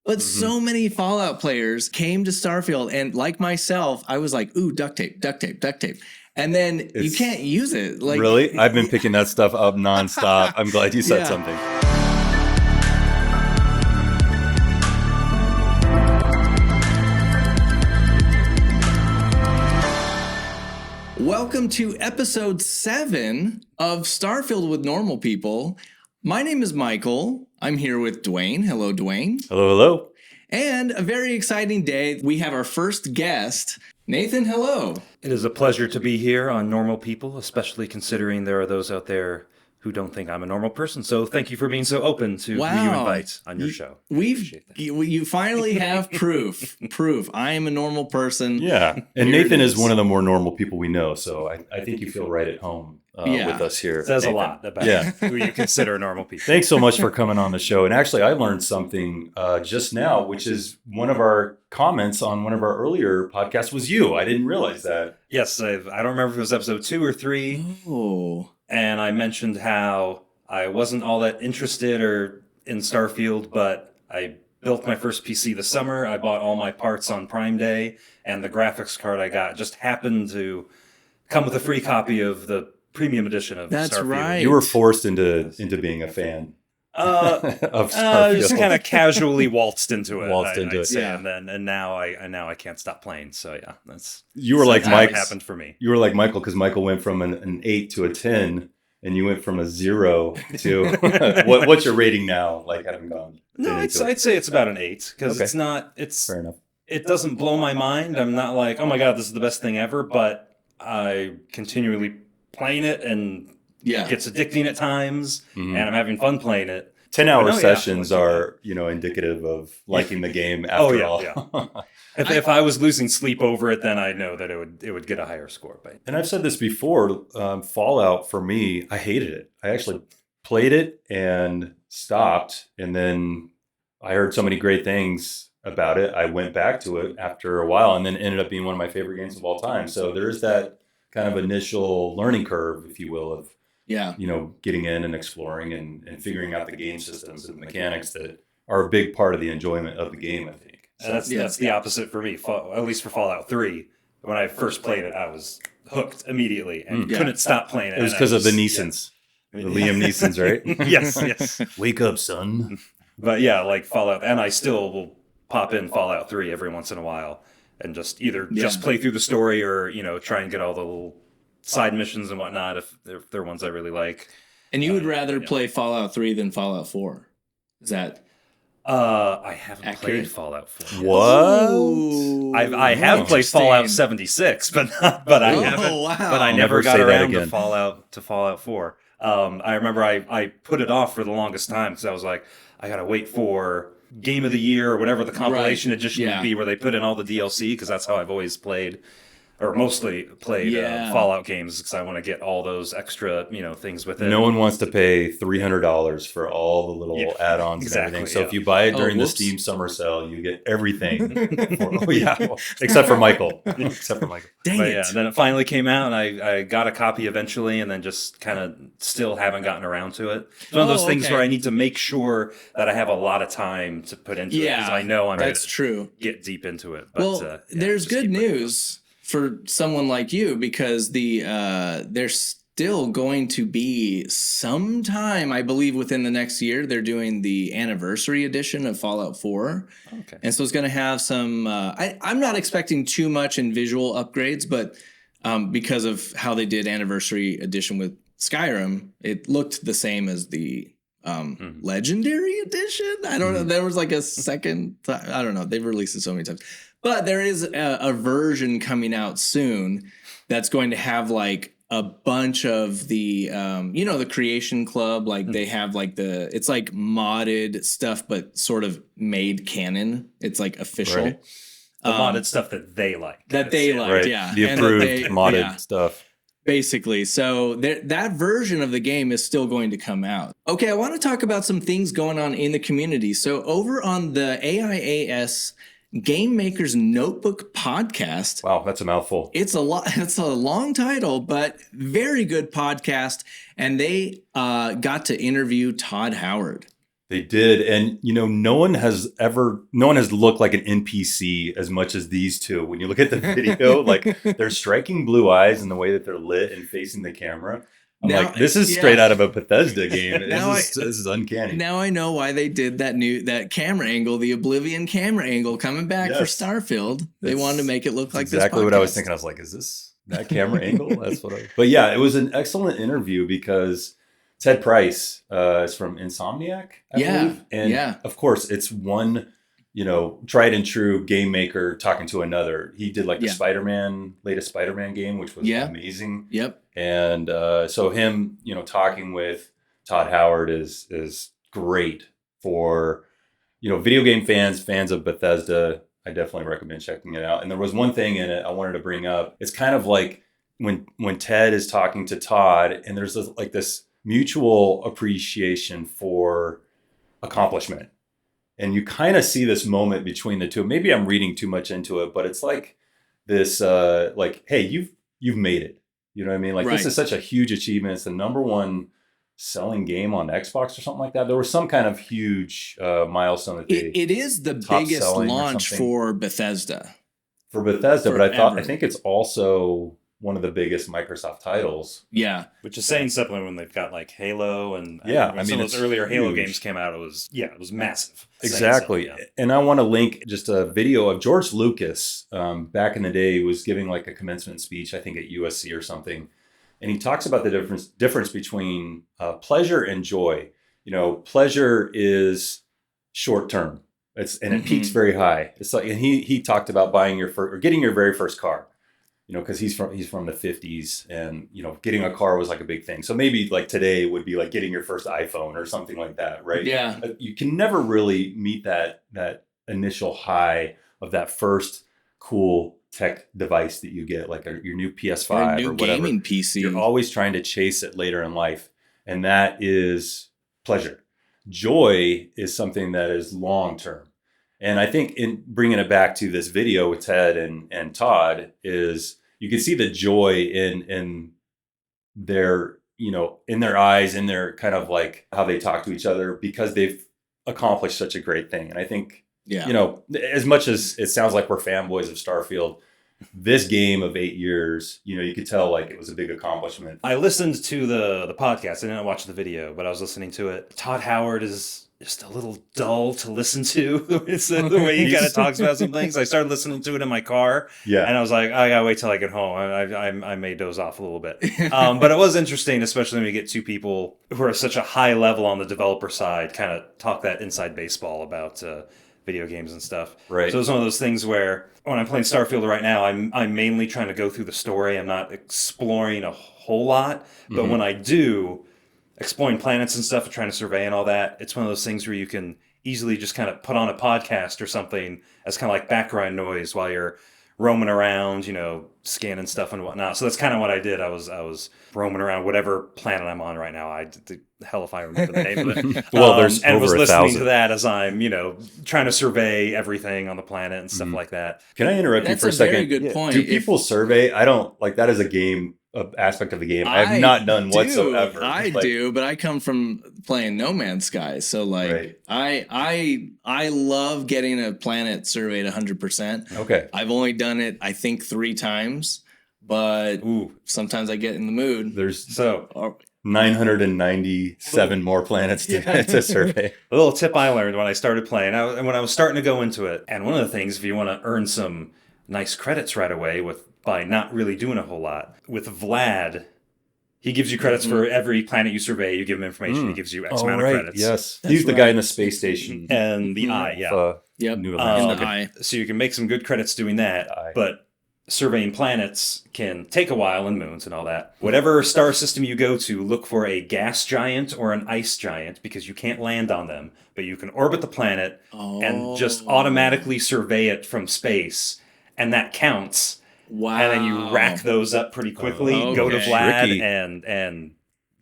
But so many Fallout players came to Starfield, and like myself, I was like, ooh, duct tape. And then you can't use it. Like, really? I've been picking that stuff up nonstop. I'm glad you said something. Welcome to episode 7 of Starfield with Normal People. My name is Michael. I'm here with Duane. Hello, Duane. Hello. And a very exciting day. We have our first guest, Nathan. Hello. It is a pleasure to be here on Normal People, especially considering there are those out there who don't think I'm a normal person. So thank you for being so open to who you invite on your show. You finally have proof. I am a normal person. Yeah. And Nathan is one of the more normal people we know. So I think you feel right at home with us here. It says Nathan. a lot about who you consider normal people. Thanks so much for coming on the show. And actually, I learned something just now, which is one of our comments on one of our earlier podcasts was you. I didn't realize that. Yes. I don't remember if it was episode 2 or 3. Oh. And I mentioned how I wasn't all that interested in Starfield, but I built my first PC this summer. I bought all my parts on Prime Day, and the graphics card I got just happened to come with a free copy of the premium edition of Starfield. That's right. You were forced into being a fan of Starfield. Just kind of casually waltzed into it. Yeah. And now I can't stop playing. So yeah, You were like Mike. Happened for me. You were like Michael because Michael went from an 8 to a 10, and you went from a 0 to what's your rating now? Like having gone? No, I'd say it's about an 8 because it's not. It's fair enough. It doesn't blow my mind. I'm not like, oh my god, this is the best thing ever. But I continually playing it and. Yeah. It gets addicting at times, and I'm having fun playing it. 10-hour sessions are, indicative of liking the game after all. Yeah. If I was losing sleep over it, then I know that it would get a higher score. But and I've said this before, Fallout for me, I hated it. I actually played it and stopped, and then I heard so many great things about it. I went back to it after a while, and then ended up being one of my favorite games of all time. So there's that kind of initial learning curve, if you will, of getting in and exploring and figuring out the game systems and mechanics that are a big part of the enjoyment of the game, I think. So, that's the opposite for me, at least for Fallout 3. When I first played it, I was hooked immediately and couldn't stop playing it. It was because of the Neesons. The Liam Neesons, right? Yes. Wake up, son. But yeah, like Fallout, and I still will pop in Fallout 3 every once in a while and just either just play through the story or, try and get all the little side missions and whatnot if they're ones I really like. And you would rather play Fallout 3 than Fallout 4? Is that I haven't accurate? played Fallout 4. What? Ooh, I have played Fallout 76, but I haven't. Wow. But I never got around to Fallout 4. I remember I put it off for the longest time because I was like, I gotta wait for Game of the Year or whatever the compilation edition would be, where they put in all the DLC, because that's how I've always played. Or mostly played Fallout games because I want to get all those extra, things with it. No one wants to pay $300 for all the little add-ons and everything. So if you buy it during the Steam summer sale, you get everything. Except for Michael. Dang it. Yeah, then it finally came out, and I got a copy eventually, and then just kind of still haven't gotten around to it. It's one of those things where I need to make sure that I have a lot of time to put into it, because I know I'm going to get deep into it. But, there's good news for someone like you, because there's still going to be sometime, I believe within the next year, they're doing the anniversary edition of Fallout 4. Okay. And so it's going to have some, I'm not expecting too much in visual upgrades, but because of how they did anniversary edition with Skyrim, it looked the same as the legendary edition. I don't know. There was like a second, I don't know. They've released it so many times. But there is a version coming out soon that's going to have like a bunch of the, the Creation Club. Like they have like it's like modded stuff, but sort of made canon. It's like official. Right. The modded stuff that they like. The approved modded stuff. Basically. So that version of the game is still going to come out. Okay, I want to talk about some things going on in the community. So over on the AIAS Game Maker's Notebook podcast. Wow, that's a mouthful. It's a long title, but very good podcast. And they got to interview Todd Howard. They did. And, no one has looked like an NPC as much as these two. When you look at the video, like their striking blue eyes and the way that they're lit and facing the camera. I'm like, this is straight out of a Bethesda game. This is uncanny. Now I know why they did that camera angle, the Oblivion camera angle coming back for Starfield. They wanted to make it look like exactly this podcast. What I was thinking. I was like, is this that camera angle? That's what But yeah, it was an excellent interview because Ted Price is from Insomniac, I believe. And of course, it's one, tried and true game maker talking to another. He did like the latest Spider-Man game, which was amazing. Yep. And so him, talking with Todd Howard is great for, video game fans of Bethesda. I definitely recommend checking it out. And there was one thing in it I wanted to bring up. It's kind of like when Ted is talking to Todd, and there's this mutual appreciation for accomplishment. And you kind of see this moment between the two. Maybe I'm reading too much into it, but it's like this, hey, you've made it. You know what I mean? Like this is such a huge achievement. It's the number one selling game on Xbox or something like that. There was some kind of huge milestone that it is the biggest launch for Bethesda. For Bethesda, but I think it's also one of the biggest Microsoft titles. Yeah. Which is saying something when they've got like Halo and when some of those earlier Halo games came out, it was massive. Exactly. And I want to link just a video of George Lucas back in the day. Was giving like a commencement speech, I think at USC or something. And he talks about the difference between pleasure and joy. Pleasure is short term. It peaks very high. It's like, and he talked about getting your very first car. Because he's from the 50s, and getting a car was like a big thing. So maybe like today would be like getting your first iPhone or something like that, right? Yeah. You can never really meet that initial high of that first cool tech device that you get, like your new PS5 or a new whatever. Gaming PC. You're always trying to chase it later in life, and that is pleasure. Joy is something that is long term. And I think in bringing it back to this video with Ted and Todd is you can see the joy in their, in their eyes, in their kind of like how they talk to each other because they've accomplished such a great thing. And I think, as much as it sounds like we're fanboys of Starfield, this game of 8 years, you could tell like it was a big accomplishment. I listened to the podcast. I didn't watch the video, but I was listening to it. Todd Howard is just a little dull to listen to. It's the way he kind of talks about some things. I started listening to it in my car. Yeah. And I was like, I gotta wait till I get home. I may doze off a little bit. But it was interesting, especially when we get two people who are such a high level on the developer side, kind of talk that inside baseball about video games and stuff. Right. So it's one of those things where when I'm playing Starfield right now, I'm mainly trying to go through the story. I'm not exploring a whole lot. But when I do, exploring planets and stuff and trying to survey and all that, it's one of those things where you can easily just kind of put on a podcast or something as kind of like background noise while you're roaming around, scanning stuff and whatnot. So that's kind of what I did. I was roaming around whatever planet I'm on right now. The hell if I remember the name of it. Well, there's and over was 1,000. listening to that as I'm, trying to survey everything on the planet and stuff like that. Can I interrupt you for a second? That's a very good point. Do people survey? I don't like that as a game. Aspect of the game I have not done whatsoever. I do, but I come from playing No Man's Sky, so like I love getting a planet surveyed 100%. Okay, I've only done it I think 3 times, but sometimes I get in the mood. There's 997 more planets to survey. A little tip I learned when I started playing, when I was starting to go into it, and one of the things, if you want to earn some nice credits right away by not really doing a whole lot. With Vlad, he gives you credits for every planet you survey. You give him information, he gives you X amount of credits. Yes, he's the guy in the space station. And the eye, So you can make some good credits doing that, but surveying planets can take a while, and moons and all that. Whatever star system you go to, look for a gas giant or an ice giant, because you can't land on them, but you can orbit the planet and just automatically survey it from space, and that counts. Wow. And then you rack those up pretty quickly, go to Vlad and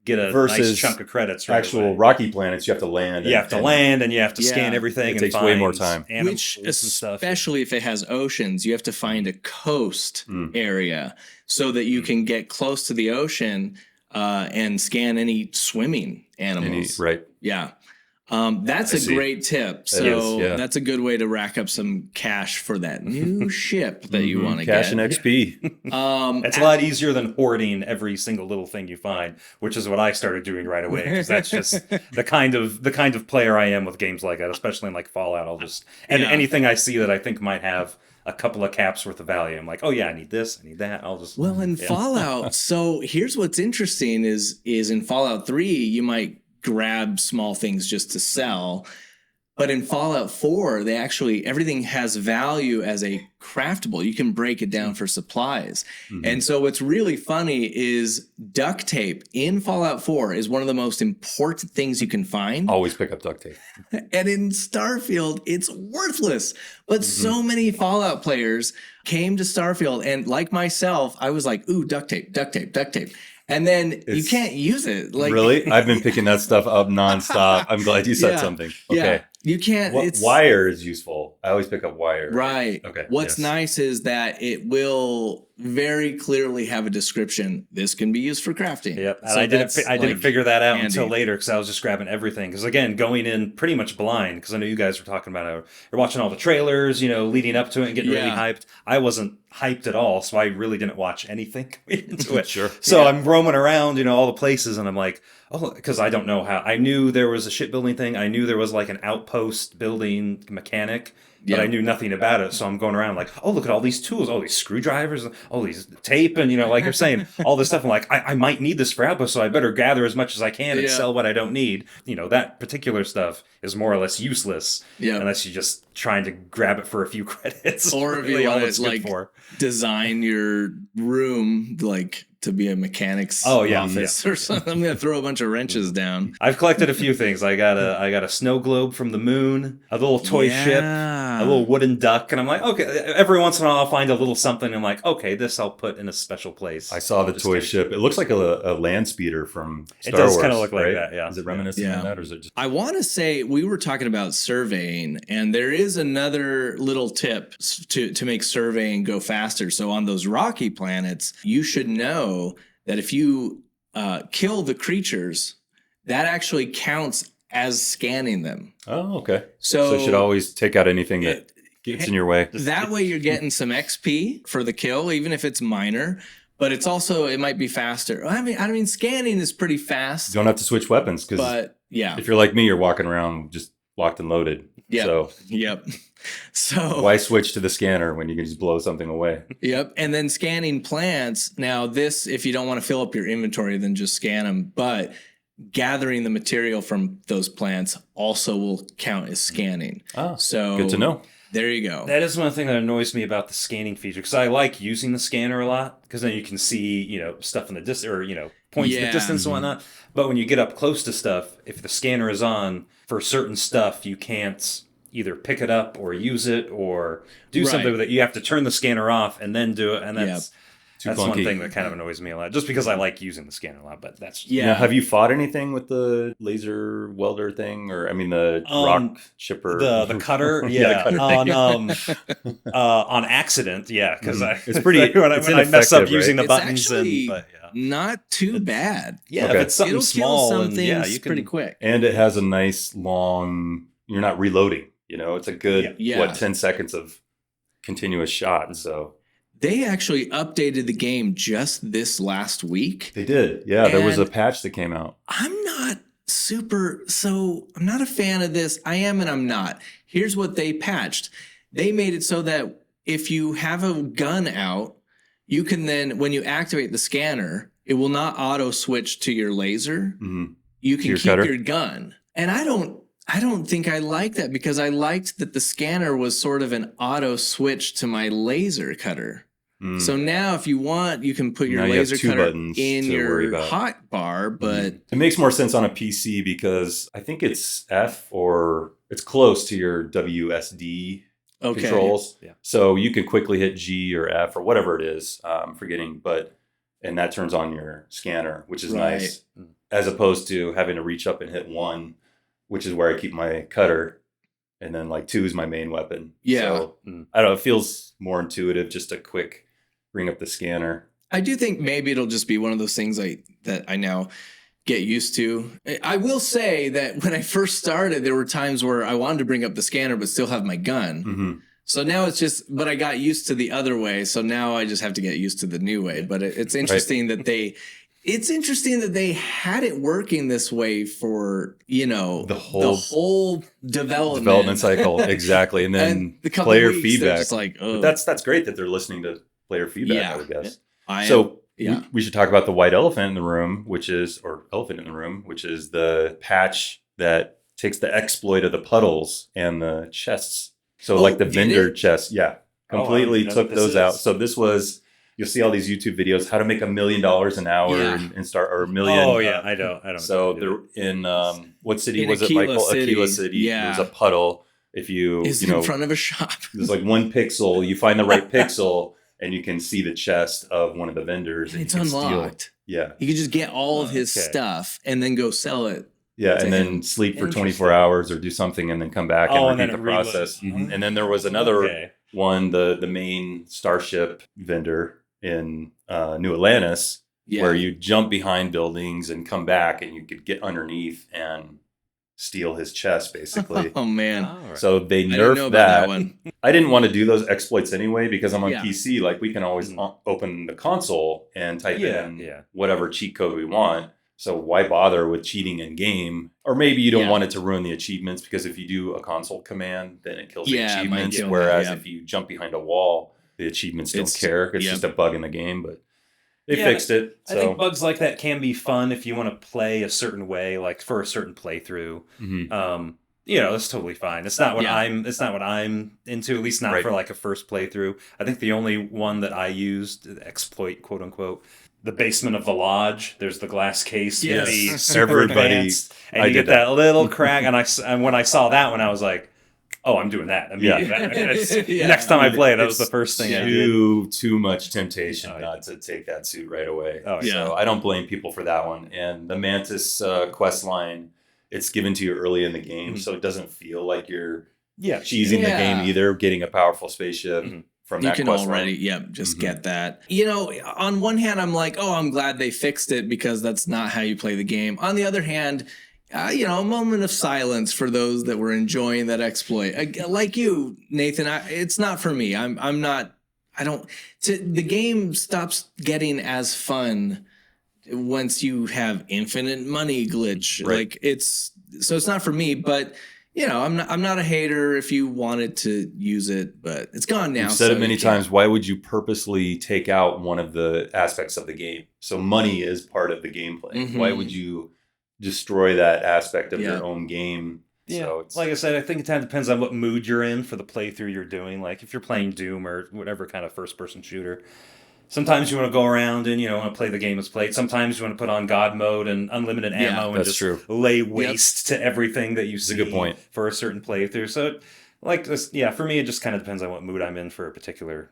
get a nice chunk of credits. Right actual away. Rocky planets, you have to land. You have to land and you have to scan everything. It takes way more time. Which, especially if it has oceans, you have to find a coast area so that you can get close to the ocean and scan any swimming animals. Right. Yeah. That's a great tip. So that's a good way to rack up some cash for that new ship that you want to get. Cash and XP. It's a lot easier than hoarding every single little thing you find, which is what I started doing right away, because that's just the kind of player I am with games like that, especially in like Fallout. I'll just anything I see that I think might have a couple of caps worth of value, I'm like, oh yeah, I need this, I need that. I'll just Fallout. So here's what's interesting is in Fallout 3, you might grab small things just to sell. But in Fallout 4, they actually, everything has value as a craftable. You can break it down for supplies. And so what's really funny is duct tape in Fallout 4 is one of the most important things you can find. Always pick up duct tape. And in Starfield, it's worthless. But so many Fallout players came to Starfield, and like myself, I was like, ooh, duct tape, duct tape, duct tape. And then you can't use it. Like, really? I've been picking that stuff up nonstop. I'm glad you said something. Okay. Yeah. You can't. Wire is useful. I always pick up wire. Right. Okay. What's nice is that it will very clearly have a description. This can be used for crafting. Yep. And so I didn't figure that out until later, because I was just grabbing everything. Because again, going in pretty much blind, because I know you guys were talking about it. You're watching all the trailers, leading up to it and getting really hyped. I wasn't hyped at all, so I really didn't watch anything going into it. Sure. So I'm roaming around, all the places, and I'm like, oh, because I don't know how. I knew there was a shipbuilding thing. I knew there was like an outpost building mechanic, but I knew nothing about it. So I'm going around like, oh, look at all these tools, all these screwdrivers, all these tape, and like you're saying, all this stuff. I'm like, I might need this for outpost, so I better gather as much as I can and sell what I don't need. That particular stuff is more or less useless unless you're just trying to grab it for a few credits. Or if you want to like design your room like to be a mechanic's office or something. I'm gonna throw a bunch of wrenches down. I've collected a few things. I got a snow globe from the moon, a little toy ship, a little wooden duck, and I'm like, okay. Every once in a while, I'll find a little something. I'm like, okay, this I'll put in a special place. I saw the toy ship. It looks like a land speeder from Star Wars. It does kind of look like that. Yeah. Is it reminiscent of that, or is it just? I want to say we were talking about surveying, and there is another little tip to make surveying go faster. So on those rocky planets, you should know that if you kill the creatures, that actually counts as scanning them. Oh, okay. So you should always take out anything that gets in your way. That way you're getting some XP for the kill, even if it's minor. But it's also, it might be faster. I mean, scanning is pretty fast. You don't have to switch weapons, because if you're like me, you're walking around just locked and loaded. So why switch to the scanner when you can just blow something away? Yep. And then scanning plants. Now this, if you don't want to fill up your inventory, then just scan them. But gathering the material from those plants also will count as scanning. So good to know. There you go. That is one thing that annoys me about the scanning feature, because I like using the scanner a lot, because then you can see, stuff in the distance, or, points in the distance and whatnot. But when you get up close to stuff, if the scanner is on for certain stuff, you can't either pick it up or use it or do something with it. You have to turn the scanner off and then do it. And that's one thing that kind of annoys me a lot, just because I like using the scanner a lot. But that's Now, have you fought anything with the laser welder thing, or the rock chipper, the cutter? On accident, because it's pretty. when I mess up using the buttons, not too bad. If it's something small, and you can pretty quick, and it has a nice long. You're not reloading. It's a good 10 seconds of continuous shot. So. They actually updated the game just this last week. They did. Yeah, there was a patch that came out. I'm not a fan of this. I am and I'm not. Here's what they patched. They made it so that if you have a gun out, you can then, when you activate the scanner, it will not auto switch to your laser. You can keep your gun. And I don't think I like that, because I liked that the scanner was sort of an auto switch to my laser cutter. So now if you want, you can put your laser cutter in your hot bar, but it makes more sense on a PC, because I think it's F, or it's close to your WSD controls. So you can quickly hit G or F or whatever it is. I'm forgetting, and that turns on your scanner, which is nice, as opposed to having to reach up and hit 1, which is where I keep my cutter, and then 2 is my main weapon. So I don't know, it feels more intuitive, just a quick bring up the scanner. I do think maybe it'll just be one of those things that I now get used to. I will say that when I first started, there were times where I wanted to bring up the scanner but still have my gun. Mm-hmm. So now it's just, but I got used to the other way. So now I just have to get used to the new way. But it's interesting that they had it working this way for, the whole development cycle. Exactly. And then and the player weeks, feedback. Just like, oh. But that's great that they're listening to player feedback, I would guess. Yeah. We should talk about the white elephant in the room, which is the patch that takes the exploit of the puddles and the chests. So like the vendor chests, completely took those out. So this was, you'll see all these YouTube videos, how to make $1 million an hour and start, or $1 million. Oh yeah, I don't. So they're in, what city was it, Michael? Aquila City. Yeah. There's a puddle. If you, in front of a shop. There's like one pixel, you find the right pixel and you can see the chest of one of the vendors. And it's unlocked. Steal. Yeah. You can just get all of his stuff and then go sell it. Yeah, and then sleep for 24 hours or do something and then come back and repeat the process. Mm-hmm. And then there was another one, the main Starship vendor in New Atlantis, where you jump behind buildings and come back and you could get underneath and steal his chest, basically. Oh, man. So they nerfed that one. I didn't want to do those exploits anyway because I'm on PC. Like, we can always open the console and type in whatever cheat code we want. So why bother with cheating in game? Or maybe you don't want it to ruin the achievements, because if you do a console command, then it kills the achievements. Whereas if you jump behind a wall, the achievements don't care. It's just a bug in the game, but they fixed it. So. I think bugs like that can be fun if you want to play a certain way, like for a certain playthrough. Mm-hmm. That's totally fine. It's not what I'm into, at least not for like a first playthrough. I think the only one that I used, exploit, quote unquote, the basement of the lodge. There's the glass case with the super advanced, and you get that little crack. And when I saw that one, I was like, "Oh, I'm doing that." Next time I play it, that was the first thing I did. Too much temptation not to take that suit right away. So I don't blame people for that one. And the Mantis quest line, it's given to you early in the game, so it doesn't feel like you're cheesing the game either. Getting a powerful spaceship. Mm-hmm. From that you can already, get that. On one hand, I'm like, oh, I'm glad they fixed it because that's not how you play the game. On the other hand, a moment of silence for those that were enjoying that exploit. Like you, Nathan, it's not for me. The game stops getting as fun once you have infinite money glitch. Right. It's not for me, but I'm not a hater if you wanted to use it, but it's gone now. You've said it many times. Why would you purposely take out one of the aspects of the game? So money is part of the gameplay. Mm-hmm. Why would you destroy that aspect of your own game? Yeah, so like I said, I think it kind of depends on what mood you're in for the playthrough you're doing. Like if you're playing Doom or whatever kind of first-person shooter, sometimes you want to go around and want to play the game as played. Sometimes you want to put on God mode and unlimited ammo and just lay waste to everything that you see. That's a good point. For a certain playthrough. So, like this, for me, it just kind of depends on what mood I'm in for a particular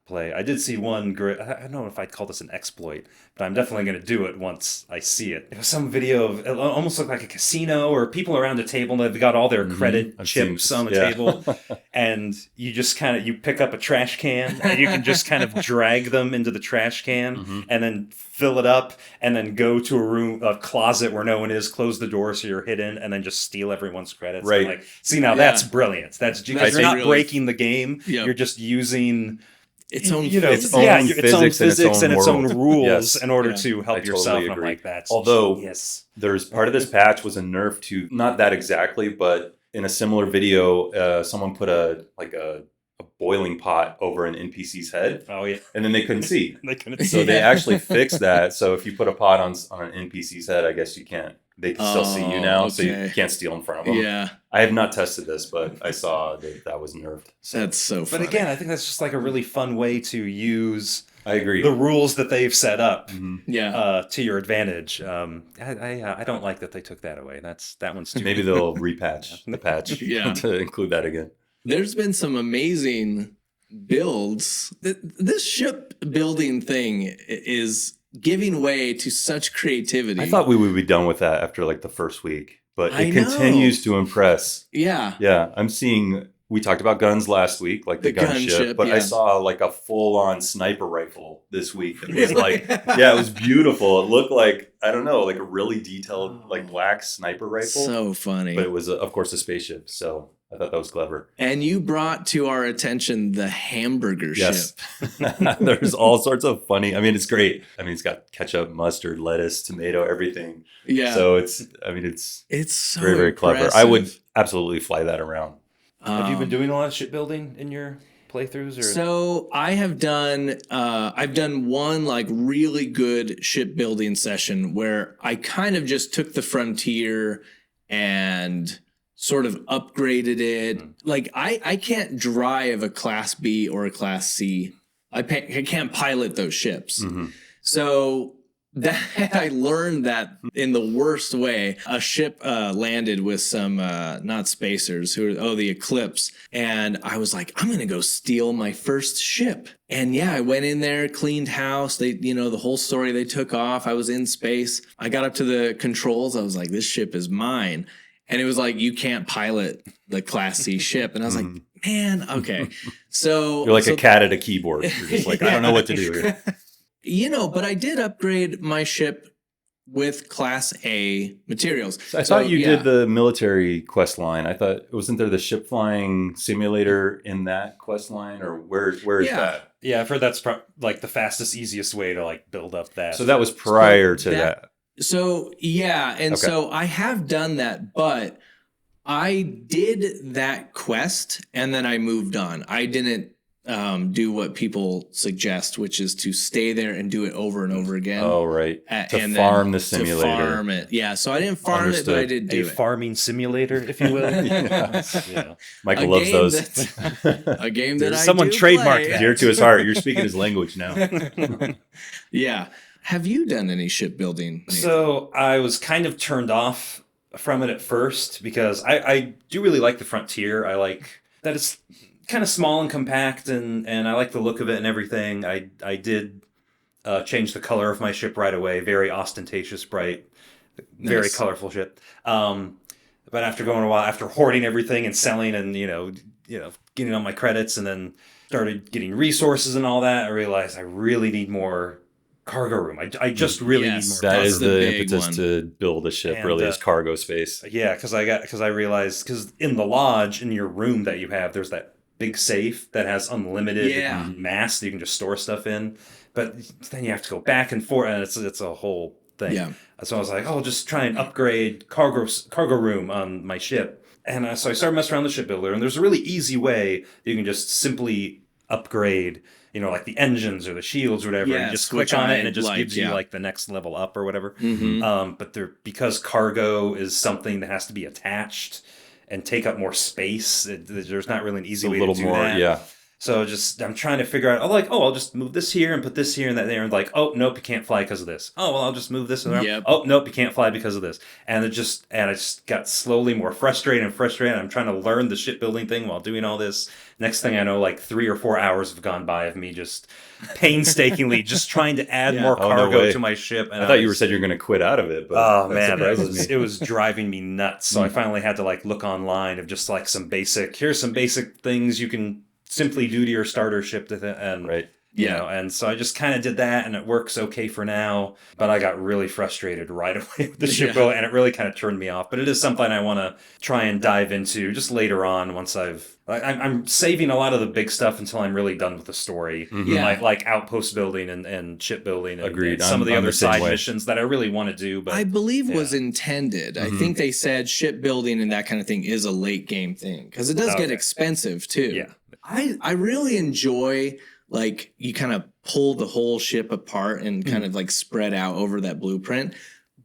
play. I did see one great. I don't know if I'd call this an exploit, but I'm definitely going to do it once I see it. It was some video of it almost looked like a casino or people around a table and they've got all their credit chips on the table, and you just kind of pick up a trash can and you can just kind of drag them into the trash can and then fill it up and then go to a closet where no one is, close the door so you're hidden, and then just steal everyone's credits. Right. Like, see, now that's brilliant. That's you're not breaking the game. Yep. You're just using its own physics and its own rules in order to help yourself. Totally, and I'm like, that's although there's part of this patch was a nerf to, not that exactly, but in a similar video, someone put a boiling pot over an NPC's head. Oh yeah, and then they couldn't see. So they actually fixed that. So if you put a pot on an NPC's head, I guess you can't. They can still see you now, so you can't steal in front of them. Yeah. I have not tested this, but I saw that was nerfed. So. That's so funny. But again, I think that's just like a really fun way to use I agree. The rules that they've set up to your advantage. I don't like that they took that away. That one's too Maybe they'll repatch the patch to include that again. There's been some amazing builds. This shipbuilding thing is giving way to such creativity. I thought we would be done with that after like the first week, but it continues to impress. Yeah. Yeah. I'm seeing we talked about guns last week, like the gunship, but I saw like a full-on sniper rifle this week. It was like, it was beautiful. It looked like, I don't know, like a really detailed, like black sniper rifle. So funny. But it was, of course, a spaceship. So I thought that was clever. And you brought to our attention the hamburger ship. There's all sorts of funny. I mean, it's great. I mean, it's got ketchup, mustard, lettuce, tomato, everything. Yeah. So it's so very, very clever. I would absolutely fly that around. Have you been doing a lot of shipbuilding in your playthroughs? Or? So I have done, I've done one like really good shipbuilding session where I kind of just took the Frontier and sort of upgraded it. Like I can't drive a Class B or a Class C. I can't pilot those ships. So that I learned that in the worst way. A ship landed with some not spacers the Eclipse, and I was like, I'm gonna go steal my first ship. And I went in there, cleaned house. They, the whole story. They took off. I was in space. I got up to the controls. I was like, this ship is mine. And it was like, you can't pilot the Class C ship. And I was like, man, okay. So you're like a cat at a keyboard. You're just like, I don't know what to do here. But I did upgrade my ship with Class A materials. So I thought you did the military quest line. I thought, wasn't there the ship flying simulator in that quest line? Or where is that? Yeah, I've heard that's like the fastest, easiest way to like build up that. So that was prior to that. So, so I have done that, but I did that quest and then I moved on. I didn't do what people suggest, which is to stay there and do it over and over again. Oh, right. To farm the simulator. To farm it. Yeah, so I didn't farm it, but I did do it. Farming simulator, if you will. Michael loves those. A game that someone trademarked that. Dear to his heart. You're speaking his language now. Yeah. Have you done any shipbuilding? So I was kind of turned off from it at first because I do really like the Frontier. I like that it's kind of small and compact, and I like the look of it and everything. I did change the color of my ship right away. Very ostentatious, bright, very colorful ship. But after going a while, after hoarding everything and selling and getting all my credits, and then started getting resources and all that, I realized I really need more cargo room. I just really need more. That is the impetus to build a ship. And, really is cargo space. Yeah, because I realized in the lodge in your room that you have, there's that big safe that has unlimited mass that you can just store stuff in. But then you have to go back and forth, and it's a whole thing. Yeah. So I was like, just try and upgrade cargo room on my ship. And so I started messing around the shipbuilder, and there's a really easy way you can just simply upgrade, like the engines or the shields or whatever. You just click on it and it just gives you like the next level up or whatever. But because cargo is something that has to be attached and take up more space, there's not really an easy way to do that. Yeah. So I'm trying to figure out, I'll just move this here and put this here and that there, and like, oh, nope, you can't fly because of this. Oh, well, I'll just move this around. Yep. Oh, nope, you can't fly because of this. And I just got slowly more frustrated. I'm trying to learn the shipbuilding thing while doing all this. Next thing I know, like 3 or 4 hours have gone by of me just painstakingly just trying to add more cargo to my ship. And I thought you said you were going to quit out of it. But it was driving me nuts. So I finally had to like look online of just like here's some basic things you can simply do to your starter ship, and and so I just kind of did that, and it works okay for now. But I got really frustrated right away with the shipbuilding, and it really kind of turned me off. But it is something I want to try and dive into just later on once I'm saving a lot of the big stuff until I'm really done with the story, like outpost building and shipbuilding. Agreed. And some of the other side missions that I really want to do, but I believe was intended. I think they said shipbuilding and that kind of thing is a late game thing because it does get expensive too. Yeah. I really enjoy like you kind of pull the whole ship apart and kind of like spread out over that blueprint,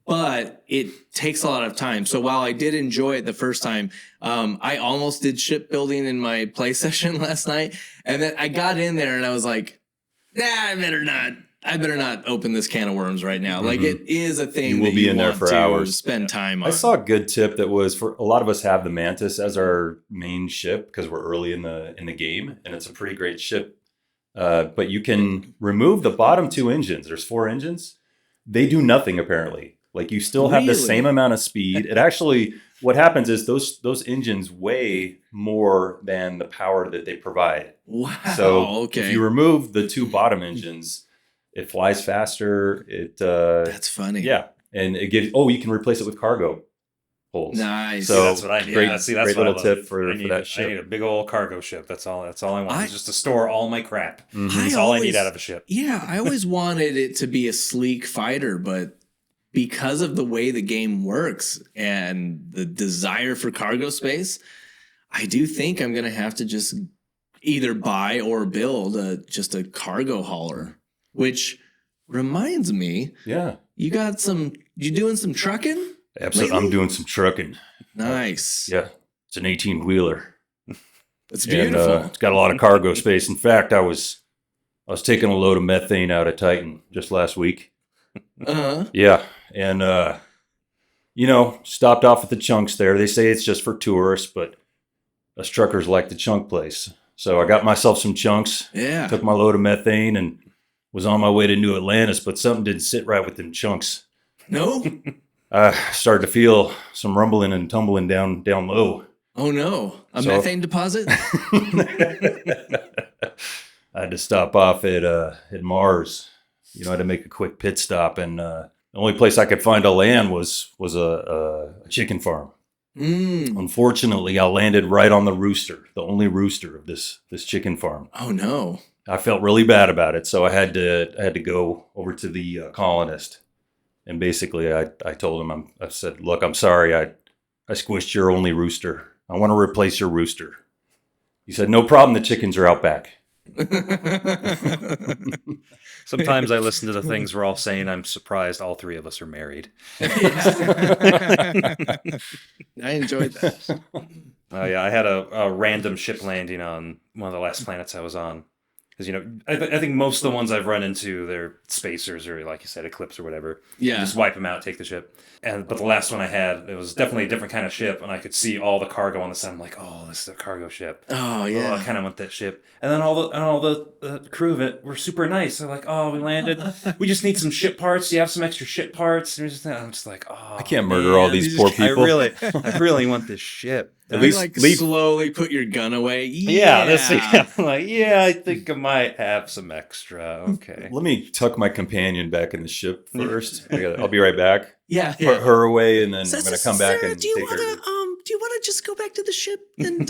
but it takes a lot of time. So while I did enjoy it the first time, I almost did shipbuilding in my play session last night, and then I got in there and I was like, I better not open this can of worms right now. Like it is a thing you will be in there for hours. Spend time on. I saw a good tip that was for a lot of us have the Mantis as our main ship because we're early in the game, and it's a pretty great ship. But you can remove the bottom 2 engines. There's 4 engines. They do nothing apparently. Like you still have the same amount of speed. It actually, what happens is those engines weigh more than the power that they provide. Wow. So if you remove the 2 bottom engines, it flies faster. That's funny. Yeah. And it gives, you can replace it with cargo holes. Nice. So that's what I need. Great, that's great little tip for that ship. I need a big old cargo ship. That's all I want. Is just to store all my crap. Mm-hmm. That's all I need out of a ship. Yeah, I always wanted it to be a sleek fighter, but because of the way the game works and the desire for cargo space, I do think I'm going to have to just either buy or build just a cargo hauler, which reminds me, you doing some trucking? Absolutely. Lately? I'm doing some trucking. Nice. Yeah. It's an 18-wheeler. It's beautiful. And, it's got a lot of cargo space. In fact, I was taking a load of methane out of Titan just last week. Uh-huh. Yeah. And, stopped off at the chunks there. They say it's just for tourists, but us truckers like the chunk place. So I got myself some chunks. Yeah. Took my load of methane and was on my way to New Atlantis, but something didn't sit right with them chunks. No? I started to feel some rumbling and tumbling down low. Oh, no. A methane deposit? I had to stop off at Mars. I had to make a quick pit stop, and the only place I could find to land was a chicken farm. Unfortunately, I landed right on the only rooster of this chicken farm. Oh, no. I felt really bad about it, so I had to go over to the colonist. And basically, I told him, I said, look, I'm sorry, I squished your only rooster. I want to replace your rooster. He said, no problem, the chickens are out back. Sometimes I listen to the things we're all saying. I'm surprised all 3 of us are married. I enjoyed that. Yeah, I had a random ship landing on one of the last planets I was on. Because, I think most of the ones I've run into, they're spacers or, like you said, Eclipse or whatever. Yeah. You just wipe them out, take the ship. But the last one I had, it was definitely a different kind of ship, and I could see all the cargo on the side. I'm like, oh, this is a cargo ship. Oh, yeah. Oh, I kind of want that ship. And then all the crew of it were super nice. They're like, oh, we landed. We just need some ship parts. Do you have some extra ship parts? And I'm just like, oh, I can't murder all these poor people. I really want this ship. At least slowly put your gun away. I'm like, I think I might have some extra. Okay. Let me tuck my companion back in the ship first. I'll be right back. Yeah. Put her away, and then I'm going to come back and do you want to just go back to the ship and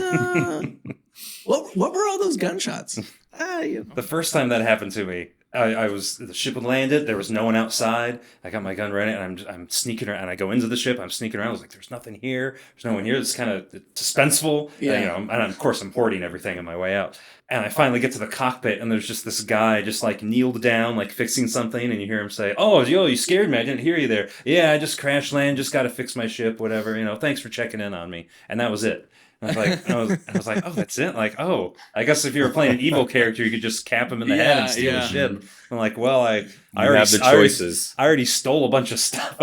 what were all those gunshots? The first time that happened to me, the ship had landed. There was no one outside. I got my gun ready, and I'm sneaking around. And I go into the ship. I'm sneaking around. I was like, "There's nothing here. There's no one here." It's kind of suspenseful. Yeah. And of course I'm hoarding everything on my way out. And I finally get to the cockpit, and there's just this guy just like kneeled down, like fixing something. And you hear him say, "Oh, you scared me. I didn't hear you there. Yeah, I just crashed land. Just got to fix my ship. Whatever. Thanks for checking in on me." And that was it. I was like, oh, that's it? Like, oh, I guess if you were playing an evil character, you could just cap him in the head and steal the ship. I'm like, well, I have the choices. I already stole a bunch of stuff,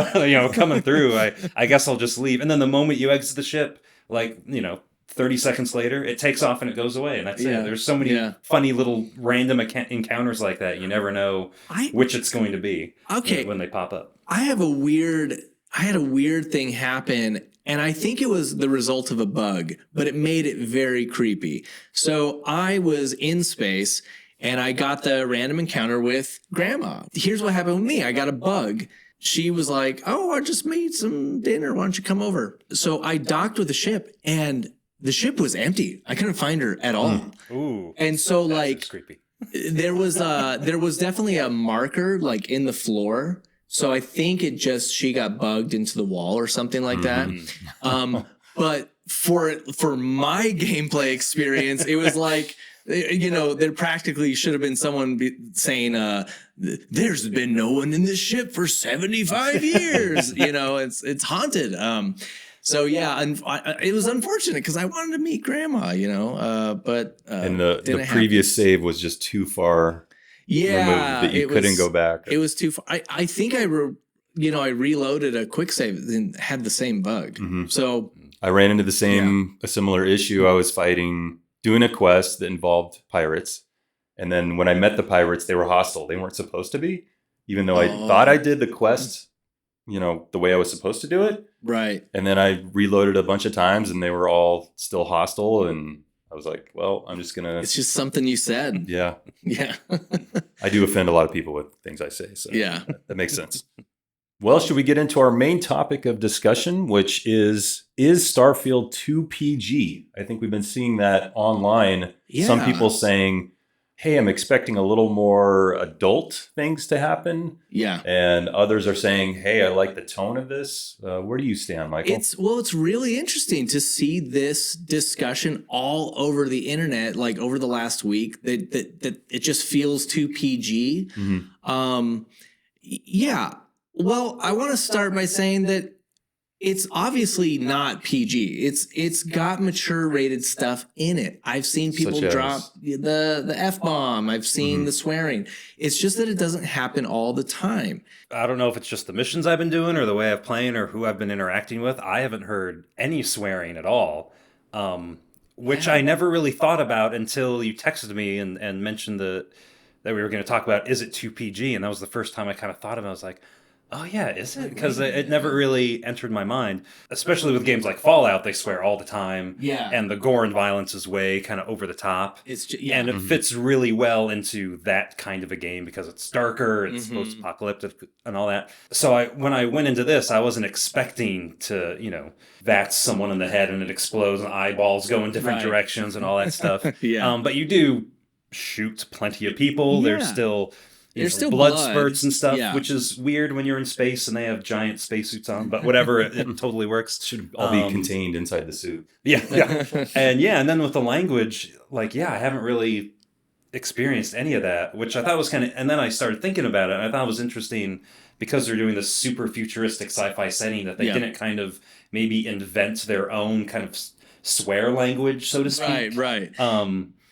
coming through. I guess I'll just leave. And then the moment you exit the ship, 30 seconds later, it takes off and it goes away. And that's it. There's so many funny little random encounters like that. You never know which it's going to be when they pop up. I had a weird thing happen. And I think it was the result of a bug, but it made it very creepy. So I was in space and I got the random encounter with Grandma. Here's what happened with me. I got a bug. She was like, oh, I just made some dinner. Why don't you come over? So I docked with the ship and the ship was empty. I couldn't find her at all. Ooh. And so That's creepy. there was definitely a marker like in the floor. So I think she got bugged into the wall or something like that. But for my gameplay experience, it was like, there practically should have been someone saying, there's been no one in this ship for 75 years. It's haunted. So yeah, it was unfortunate because I wanted to meet Grandma, but and the previous save was just too far. Yeah, that you couldn't go back. It was too far. I think I reloaded a quick save and had the same bug. Mm-hmm. So I ran into a similar issue. I was doing a quest that involved pirates, and then when I met the pirates, they were hostile. They weren't supposed to be, even though I thought I did the quest the way I was supposed to do it. Right. And then I reloaded a bunch of times and they were all still hostile. And I was like, well, I'm just going to. It's just something you said. Yeah. Yeah. I do offend a lot of people with things I say. So yeah. that makes sense. Well, should we get into our main topic of discussion, which is Starfield Too PG? I think we've been seeing that online. Yeah. Some people saying, hey, I'm expecting a little more adult things to happen. Yeah. And others are saying, hey, I like the tone of this. Where do you stand, Michael? It's really interesting to see this discussion all over the internet, like over the last week, that it just feels too PG. Mm-hmm. Yeah. Well, I want to start by saying that it's obviously not PG. It's got mature rated stuff in it. I've seen people drop the F-bomb. I've seen the swearing. It's just that it doesn't happen all the time. I don't know if it's just the missions I've been doing or the way I've playing or who I've been interacting with. I haven't heard any swearing at all, which I never really thought about until you texted me and mentioned that we were going to talk about, is it too PG? And that was the first time I kind of thought of it. I was like, oh, yeah, is it? Because it never really entered my mind, especially with games like Fallout. They swear all the time. Yeah. And the gore and violence is way kind of over the top. It's just, and it fits really well into that kind of a game because it's darker, it's post-apocalyptic and all that. So when I went into this, I wasn't expecting to, that's someone in the head and it explodes and eyeballs go in different directions and all that stuff. But you do shoot plenty of people. Yeah. There's still... There's still blood spurts and stuff, yeah. which is weird when you're in space and they have giant spacesuits on, but whatever, it totally works. Should all be contained inside the suit. Yeah. And then with the language, I haven't really experienced any of that, which I thought was and then I started thinking about it, and I thought it was interesting because they're doing this super futuristic sci-fi setting that they didn't kind of maybe invent their own kind of swear language, so to speak. Right.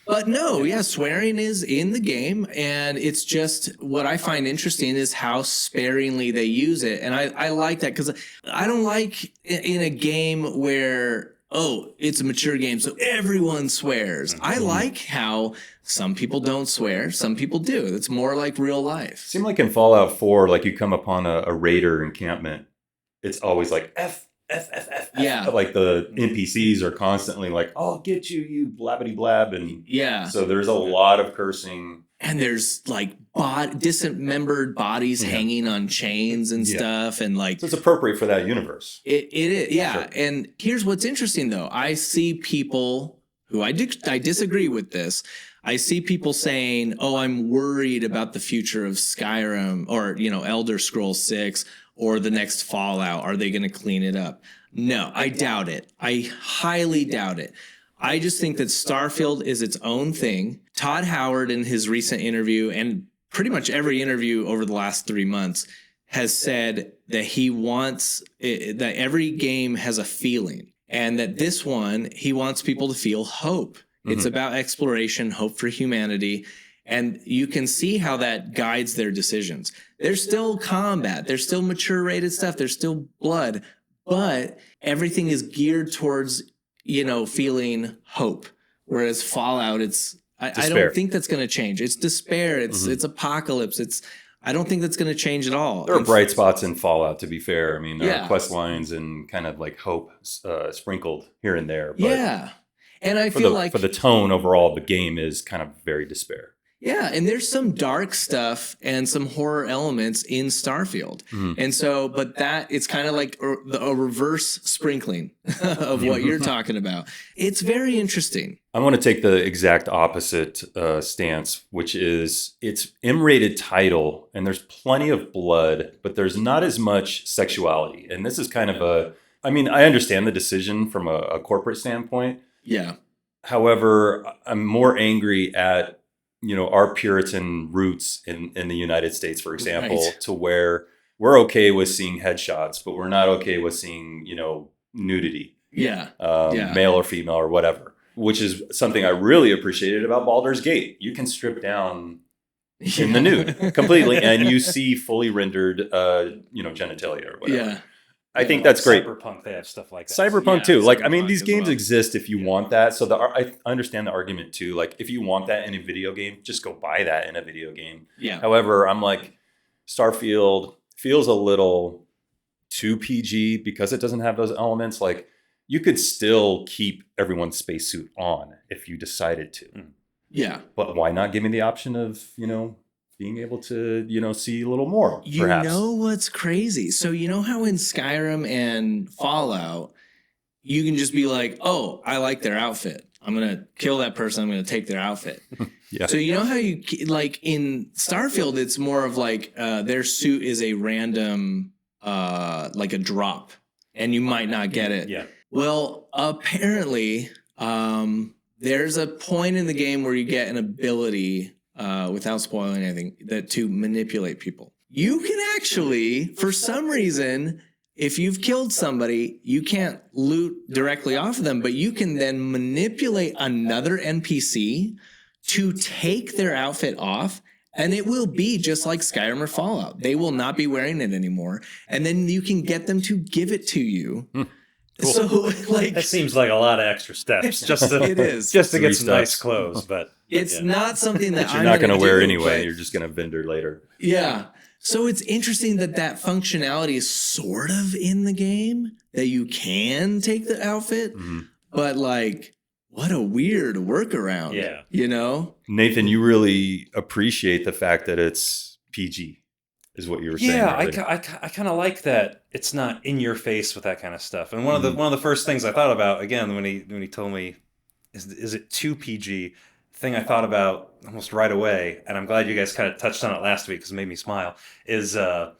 But no, swearing is in the game, and it's just what I find interesting is how sparingly they use it. And I like that because I don't like in a game where, it's a mature game, so everyone swears. I like how some people don't swear, some people do. It's more like real life. Seemed like in Fallout 4, you come upon a raider encampment, it's always like F. Yeah. Like the NPCs are constantly like, I'll get you, you blabbity blab. And so there's a lot of cursing. And there's dismembered bodies hanging on chains and stuff. And so it's appropriate for that universe. It is. Yeah. Sure. And here's what's interesting though. I see people who I disagree with this. I see people saying, I'm worried about the future of Skyrim or, Elder Scrolls 6 or the next Fallout. Are they going to clean it up? No, I doubt it. I highly doubt it. I just think that Starfield is its own thing. Todd Howard, in his recent interview, and pretty much every interview over the last 3 months, has said that he wants that every game has a feeling, and that this one, he wants people to feel hope. It's about exploration, hope for humanity. And you can see how that guides their decisions. There's still combat. There's still mature rated stuff. There's still blood. But everything is geared towards, feeling hope. Whereas Fallout, I don't think that's going to change. It's despair. It's apocalypse. I don't think that's going to change at all. There are bright spots in Fallout, to be fair. I mean, there are quest lines and kind of hope sprinkled here and there. But and I feel for the tone overall of the game is kind of very despair. Yeah, and there's some dark stuff and some horror elements in Starfield. And so, but it's kind of like a reverse sprinkling of what you're talking about. It's very interesting. I want to take the exact opposite stance, which is it's M-rated title, and there's plenty of blood, but there's not as much sexuality. And this is kind of I understand the decision from a corporate standpoint. Yeah. However, I'm more angry at our Puritan roots in the United States, for example, to where we're okay with seeing headshots, but we're not okay with seeing, nudity. Male or female or whatever, which is something I really appreciated about Baldur's Gate. You can strip down in the nude completely and you see fully rendered, genitalia or whatever. Yeah. I think that's great. Cyberpunk, they have stuff like that. Cyberpunk too. These games exist if you want that. So I understand the argument too. If you want that in a video game, just go buy that in a video game. Yeah. However, I'm Starfield feels a little too PG because it doesn't have those elements. Like you could still keep everyone's spacesuit on if you decided to. Yeah. But why not give me the option of, being able to, see a little more, perhaps? You know what's crazy? So you know how in Skyrim and Fallout, you can just be like, oh, I like their outfit. I'm going to kill that person. I'm going to take their outfit. Yeah. So you know how you, like in Starfield, it's more of like their suit is a random, like a drop, and you might not get it. Yeah. Well, apparently, there's a point in the game where you get an ability, without spoiling anything, that to manipulate people. You can actually, for some reason, if you've killed somebody, you can't loot directly off of them, but you can then manipulate another NPC to take their outfit off, and it will be just like Skyrim or Fallout. They will not be wearing it anymore, and then you can get them to give it to you. Cool. So, like, that seems like a lot of extra steps just to it is just to get 3 some nice steps. clothes, but it's not something that You're I'm not going to wear do, anyway. but- You're just going to vendor later. Yeah. So it's interesting that functionality is sort of in the game, that you can take the outfit, but like, what a weird workaround. Yeah. You know? Nathan, you really appreciate the fact that it's PG, is what you were saying. Yeah, earlier. I kind of like that it's not in your face with that kind of stuff. And one of the first things I thought about, again, when he told me, is it too PG? Thing I thought about almost right away, and I'm glad you guys kind of touched on it last week because it made me smile, is the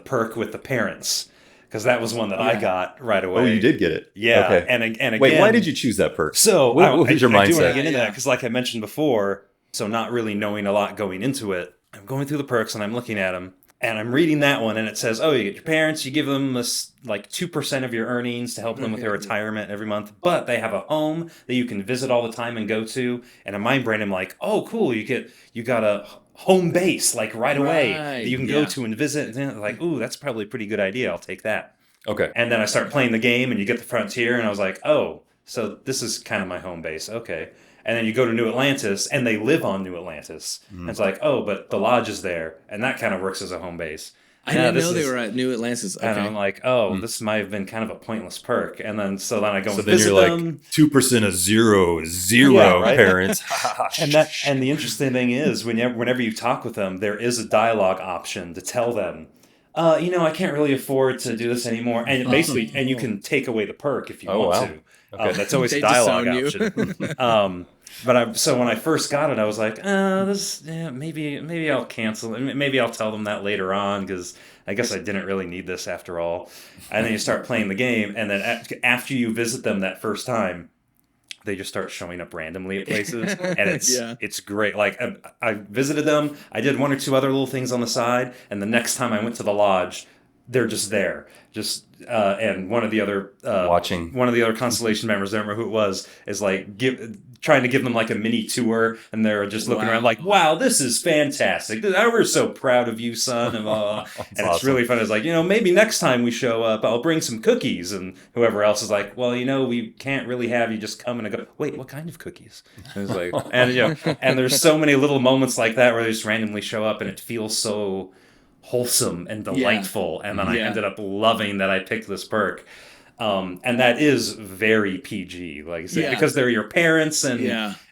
perk with the parents, because that was one that I got right away. Oh, you did get it? Yeah. Okay. And again, wait, why did you choose that perk? So what was your I do want mindset? to get into that because, like I mentioned before, so not really knowing a lot going into it, I'm going through the perks and I'm looking at them. And I'm reading that one, and it says, oh, you get your parents, you give them this, like 2% of your earnings to help them with their retirement every month, but they have a home that you can visit all the time and go to. And in my brain, I'm like, oh, cool, you got a home base, like right away that you can go to and visit. And then like, ooh, that's probably a pretty good idea. I'll take that. Okay. And then I start playing the game, and you get the frontier, and I was like, oh, so this is kind of my home base. Okay. And then you go to New Atlantis, and they live on New Atlantis. And it's like, oh, but the lodge is there, and that kind of works as a home base. I didn't know they were at New Atlantis. Okay. And I'm like, oh, this might have been kind of a pointless perk. And then so then I go and then visit you're them. like 2% of zero right? parents. And the interesting thing is, whenever you talk with them, there is a dialogue option to tell them, I can't really afford to do this anymore. And basically, and you can take away the perk if you want to. Okay. That's always a They dialogue disown you. option. So when I first got it, I was like, maybe I'll cancel it. Maybe I'll tell them that later on because I guess I didn't really need this after all. And then you start playing the game, and then after you visit them that first time, they just start showing up randomly at places, and it's great. Like I visited them, I did 1 or 2 other little things on the side, and the next time I went to the lodge, they're just there. And one of the other watching. One of the other Constellation members, I don't remember who it was, is like trying to give them like a mini tour, and they're just looking around like, "Wow, this is fantastic! We're so proud of you, son!" And blah, blah, blah. And it's really fun. It's like, maybe next time we show up, I'll bring some cookies, and whoever else is like, "Well, we can't really have you just come and go." Wait, what kind of cookies? And it's like, and there's so many little moments like that where they just randomly show up, and it feels so wholesome and delightful, and then I ended up loving that I picked this perk, and that is very PG, like I said, because they're your parents, and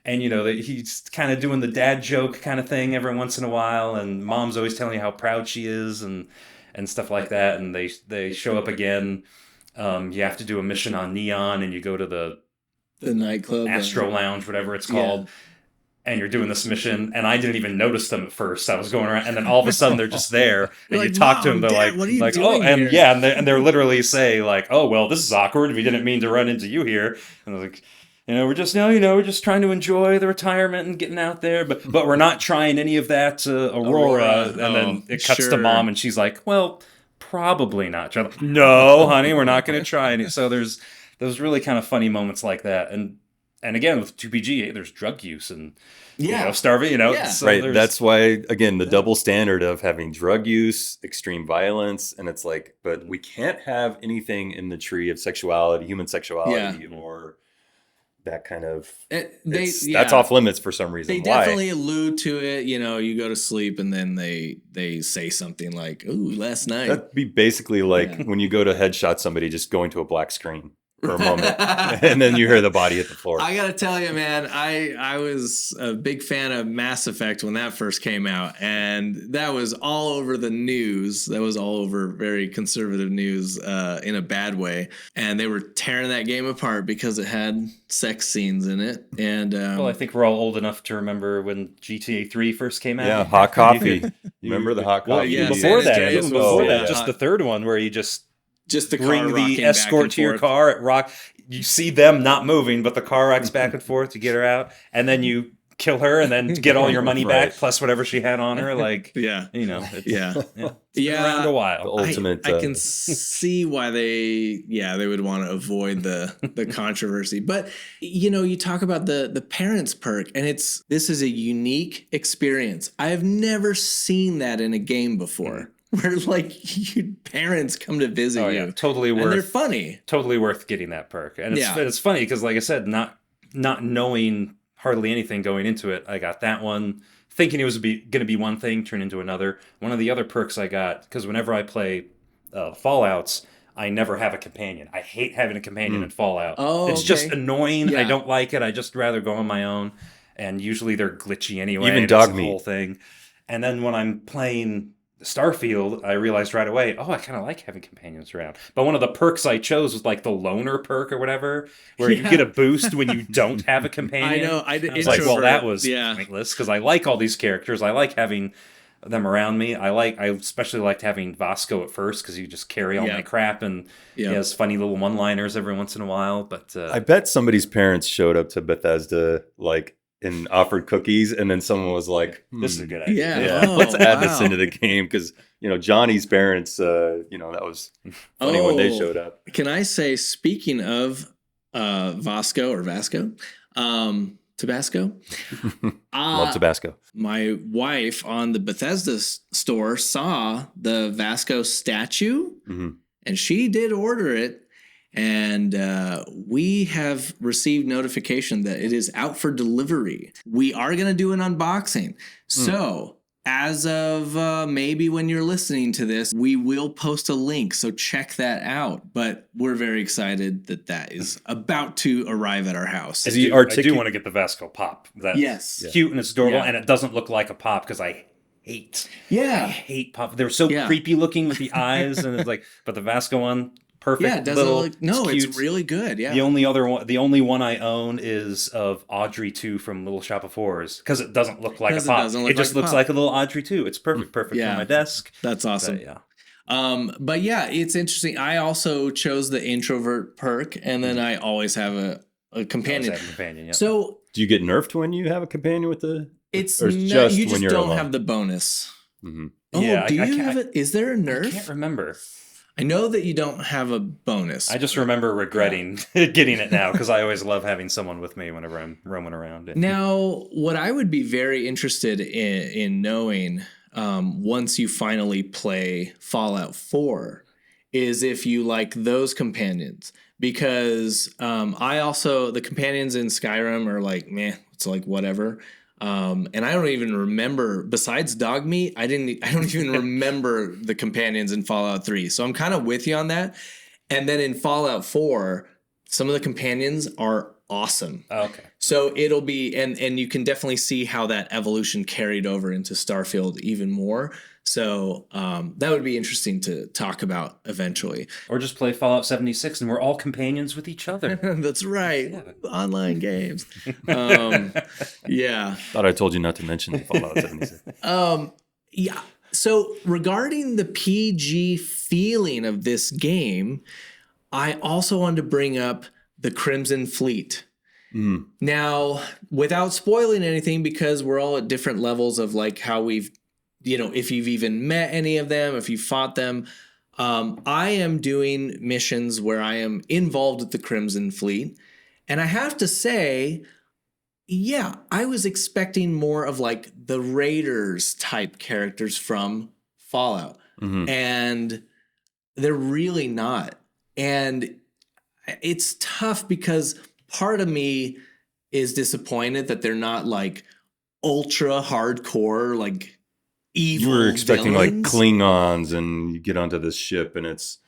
he's kind of doing the dad joke kind of thing every once in a while, and mom's always telling you how proud she is and stuff like that, and they show up again. You have to do a mission on Neon, and you go to the nightclub, Astro Lounge, whatever it's called. And you're doing this mission, and I didn't even notice them at first. I was going around, and then all of a sudden they're just there, and you talk to them. They're Dad, what are you doing and here? and they're literally say like, oh well, this is awkward. We didn't mean to run into you here. And I was like, we're just we're just trying to enjoy the retirement and getting out there, but we're not trying any of that, Aurora. And then it cuts to mom, and she's like, well, probably not. Like, no, honey, we're not going to try any. So there's really kind of funny moments like that, and again with 2PG, there's drug use and starving. So right. That's why again the double standard of having drug use, extreme violence, and it's like, but we can't have anything in the tree of sexuality, human sexuality, or that kind of that's off limits for some reason. They definitely allude to it. You go to sleep and then they say something like, "Ooh, last night." That'd be basically like when you go to headshot somebody, just going to a black screen for a moment, and then you hear the body hit the floor. I gotta tell you, man, I was a big fan of Mass Effect when that first came out, and that was all over the news. That was all over very conservative news in a bad way, and they were tearing that game apart because it had sex scenes in it. And well, I think we're all old enough to remember when GTA 3 first came out. Yeah, hot coffee. Remember the hot coffee? Well, even before that, just the third one where you just the car bring the escort to your car at rock. You see them not moving, but the car rocks back and forth to get her out, and then you kill her, and then get all your money back plus whatever she had on her. Like, it's been around a while. The ultimate. I can see why they would want to avoid the controversy. But you talk about the parents perk, and this is a unique experience. I have never seen that in a game before. Where like your parents come to visit you, totally worth. And they're funny, totally worth getting that perk. And it's funny because, like I said, not knowing hardly anything going into it, I got that one thinking it was going to be one thing, turn into another. One of the other perks I got, because whenever I play Fallouts, I never have a companion. I hate having a companion in Fallout. It's just annoying. Yeah. I don't like it. I just rather go on my own. And usually they're glitchy anyway. Even dog meat. Whole thing. And then when I'm playing Starfield, I realized right away, I kind of like having companions around. But one of the perks I chose was like the loner perk or whatever, where you get a boost when you don't have a companion. I know. I was like, well, that was pointless because I like all these characters. I like having them around me. I especially liked having Vasco at first because you just carry all my crap, and he has funny little one-liners every once in a while. But I bet somebody's parents showed up to Bethesda and offered cookies, and then someone was like, this is a good idea. Yeah. Let's add this into the game because Johnny's parents, that was funny when they showed up. Can I say, speaking of Vasco, Tabasco? Love Tabasco. My wife on the Bethesda store saw the Vasco statue, and she did order it. And we have received notification that it is out for delivery. We are going to do an unboxing. So as of maybe when you're listening to this, we will post a link. So check that out. But we're very excited that is about to arrive at our house. I do want to get the Vasco pop. That's cute and it's adorable. And it doesn't look like a pop because I hate pop. They're so creepy looking with the eyes. And it's like, but the Vasco one, perfect. Yeah, it doesn't look. No, it's really good. Yeah. The only one I own is of Audrey 2 from Little Shop of Horrors because it doesn't look like a pop. It just looks like a little Audrey 2. It's perfect for my desk. That's awesome. But it's interesting. I also chose the introvert perk, and then I always have a companion. So do you get nerfed when you have a companion with the? You just don't have the bonus. Mm-hmm. Oh, do you have it? Is there a nerf? I can't remember. I know that you don't have a bonus. I just remember regretting getting it now because I always love having someone with me whenever I'm roaming around. Now, what I would be very interested in knowing once you finally play Fallout 4 is if you like those companions. Because the companions in Skyrim are like, meh, it's like whatever. And I don't even remember, besides dog meat, I don't even remember the companions in Fallout 3. So I'm kind of with you on that. And then in Fallout 4, some of the companions are awesome. Okay. So it'll be, and you can definitely see how that evolution carried over into Starfield even more. So that would be interesting to talk about eventually. Or just play Fallout 76 and we're all companions with each other. That's right. Yeah. Online games. Yeah. Thought I told you not to mention Fallout 76. Yeah. So regarding the PG feeling of this game, I also wanted to bring up the Crimson Fleet. Now, without spoiling anything, because we're all at different levels of like how we've, if you've even met any of them, if you fought them, I am doing missions where I am involved with the Crimson Fleet. And I have to say, I was expecting more of like the Raiders type characters from Fallout. And they're really not. And it's tough because part of me is disappointed that they're not like ultra hardcore, like evil. You were expecting villains. like Klingons, and you get onto this ship and it's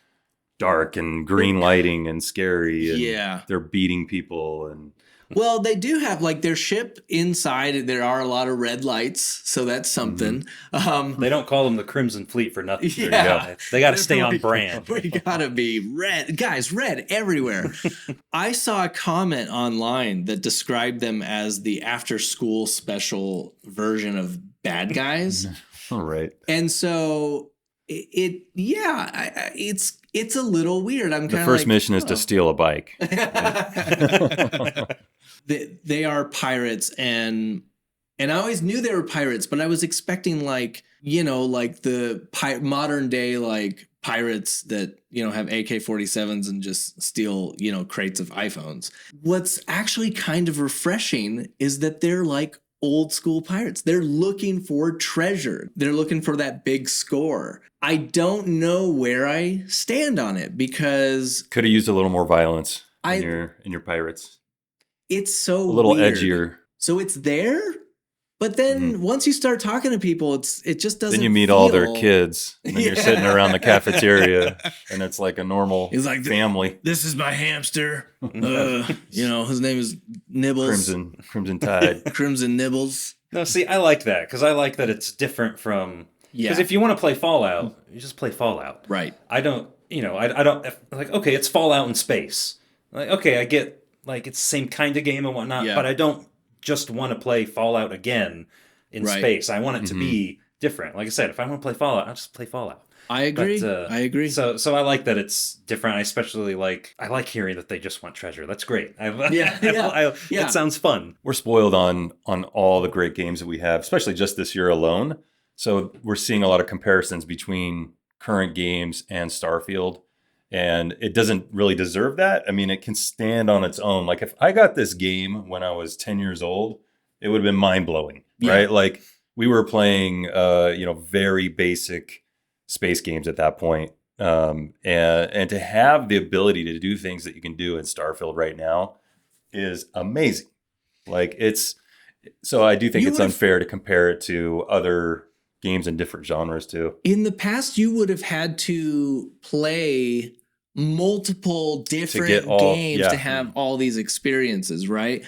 dark and green lighting and scary, and they're beating people. And well, they do have like their ship inside. There are a lot of red lights, so that's something. They don't call them the Crimson Fleet for nothing. Yeah. They got to stay on brand. We gotta be red, guys. Red everywhere. I saw a comment online that described them as the after-school special version of bad guys. All right, and so it's a little weird. I'm kind of the first mission is to steal a bike. They are pirates, and I always knew they were pirates, but I was expecting like the modern day like pirates that have AK-47s and just steal crates of iPhones. What's actually kind of refreshing is that they're like old school pirates. They're looking for treasure. They're looking for that big score. I don't know where I stand on it because could have used a little more violence in your pirates. It's so a little weird. Edgier. So it's there, but then once you start talking to people, it just doesn't. Then you meet all their kids, and then you're sitting around the cafeteria, and it's like a normal family. This is my hamster. His name is Nibbles. Crimson Tide. Crimson Nibbles. No, see, I like that because I like that it's different from. Because if you want to play Fallout, you just play Fallout. Right. I don't. I don't like. Okay, it's Fallout in space. Like, okay, I get. Like, it's the same kind of game and whatnot, but I don't just want to play Fallout again in space. I want it to be different. Like I said, if I want to play Fallout, I'll just play Fallout. I agree. I agree. So I like that it's different. I especially I like hearing that they just want treasure. That's great. It sounds fun. We're spoiled on all the great games that we have, especially just this year alone. So we're seeing a lot of comparisons between current games and Starfield. And it doesn't really deserve that. I mean, it can stand on its own. Like if I got this game when I was 10 years old, it would have been mind blowing, right? Like we were playing, very basic space games at that point. And to have the ability to do things that you can do in Starfield right now is amazing. Like so I do think it's unfair to compare it to other games in different genres too. In the past, you would have had to play multiple different games to have all these experiences, right?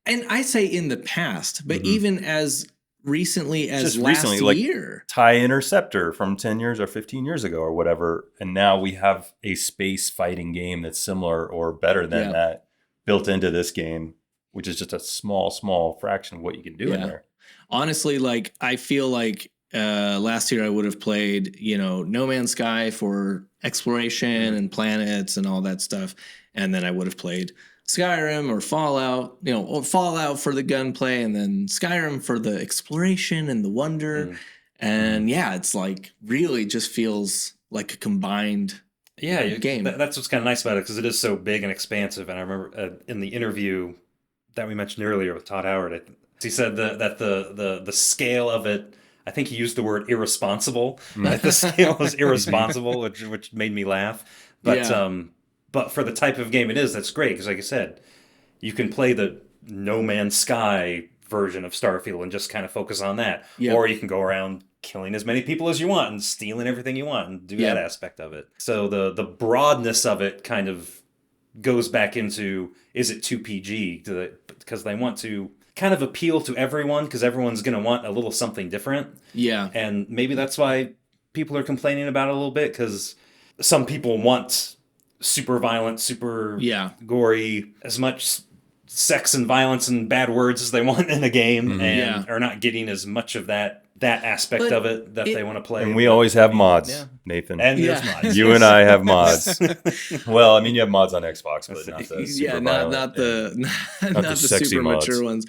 And I say in the past, but even as recently as last year. TIE Interceptor from 10 years or 15 years ago or whatever. And now we have a space fighting game that's similar or better than that built into this game, which is just a small fraction of what you can do in there. Honestly, like I feel like last year I would have played, No Man's Sky for exploration and planets and all that stuff. And then I would have played Skyrim or Fallout, or Fallout for the gunplay and then Skyrim for the exploration and the wonder. And it's like really just feels like a combined game. That's what's kind of nice about it because it is so big and expansive. And I remember in the interview that we mentioned earlier with Todd Howard, he said that the scale of it, I think he used the word irresponsible. That the scale was irresponsible, which made me laugh. But for the type of game it is, that's great. Because like I said, you can play the No Man's Sky version of Starfield and just kind of focus on that. Yep. Or you can go around killing as many people as you want and stealing everything you want and do that aspect of it. So the broadness of it kind of goes back into, is it too PG? Because they want to kind of appeal to everyone because everyone's going to want a little something different. Yeah. And maybe that's why people are complaining about it a little bit because some people want super violent, super gory, as much sex and violence and bad words as they want in a game and are not getting as much of that aspect of it that they want to play. And we always have mods, Nathan. And there's mods. You and I have mods. Well, I mean, you have mods on Xbox, but not the super not the super mods. Mature ones.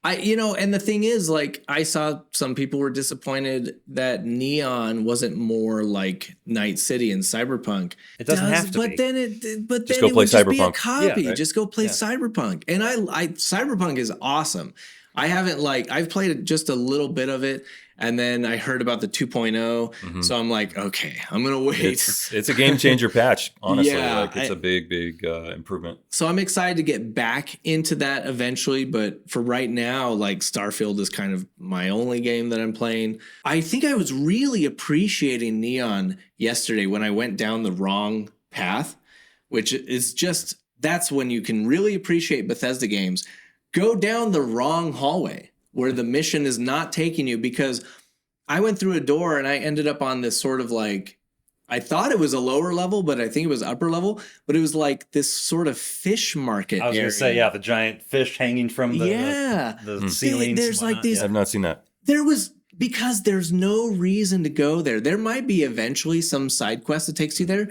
And the thing is, like, I saw some people were disappointed that Neon wasn't more like Night City and Cyberpunk. It doesn't have to be. Then it would just be a copy. Just go play Cyberpunk. And I Cyberpunk is awesome. I haven't I've played just a little bit of it, and then I heard about the 2.0, so I'm like, okay, I'm gonna wait. It's a game changer patch, honestly. Yeah, it's a big improvement. So I'm excited to get back into that eventually, but for right now, Starfield is kind of my only game that I'm playing. I think I was really appreciating Neon yesterday when I went down the wrong path, which is just, that's when you can really appreciate Bethesda games. Go down the wrong hallway where the mission is not taking you, because I went through a door and I ended up on this sort of I thought it was a lower level, but I think it was upper level, but it was this sort of fish market I was going to say, the giant fish hanging from the ceilings. There's these. I've not seen that. Because there's no reason to go there. There might be eventually some side quest that takes you there.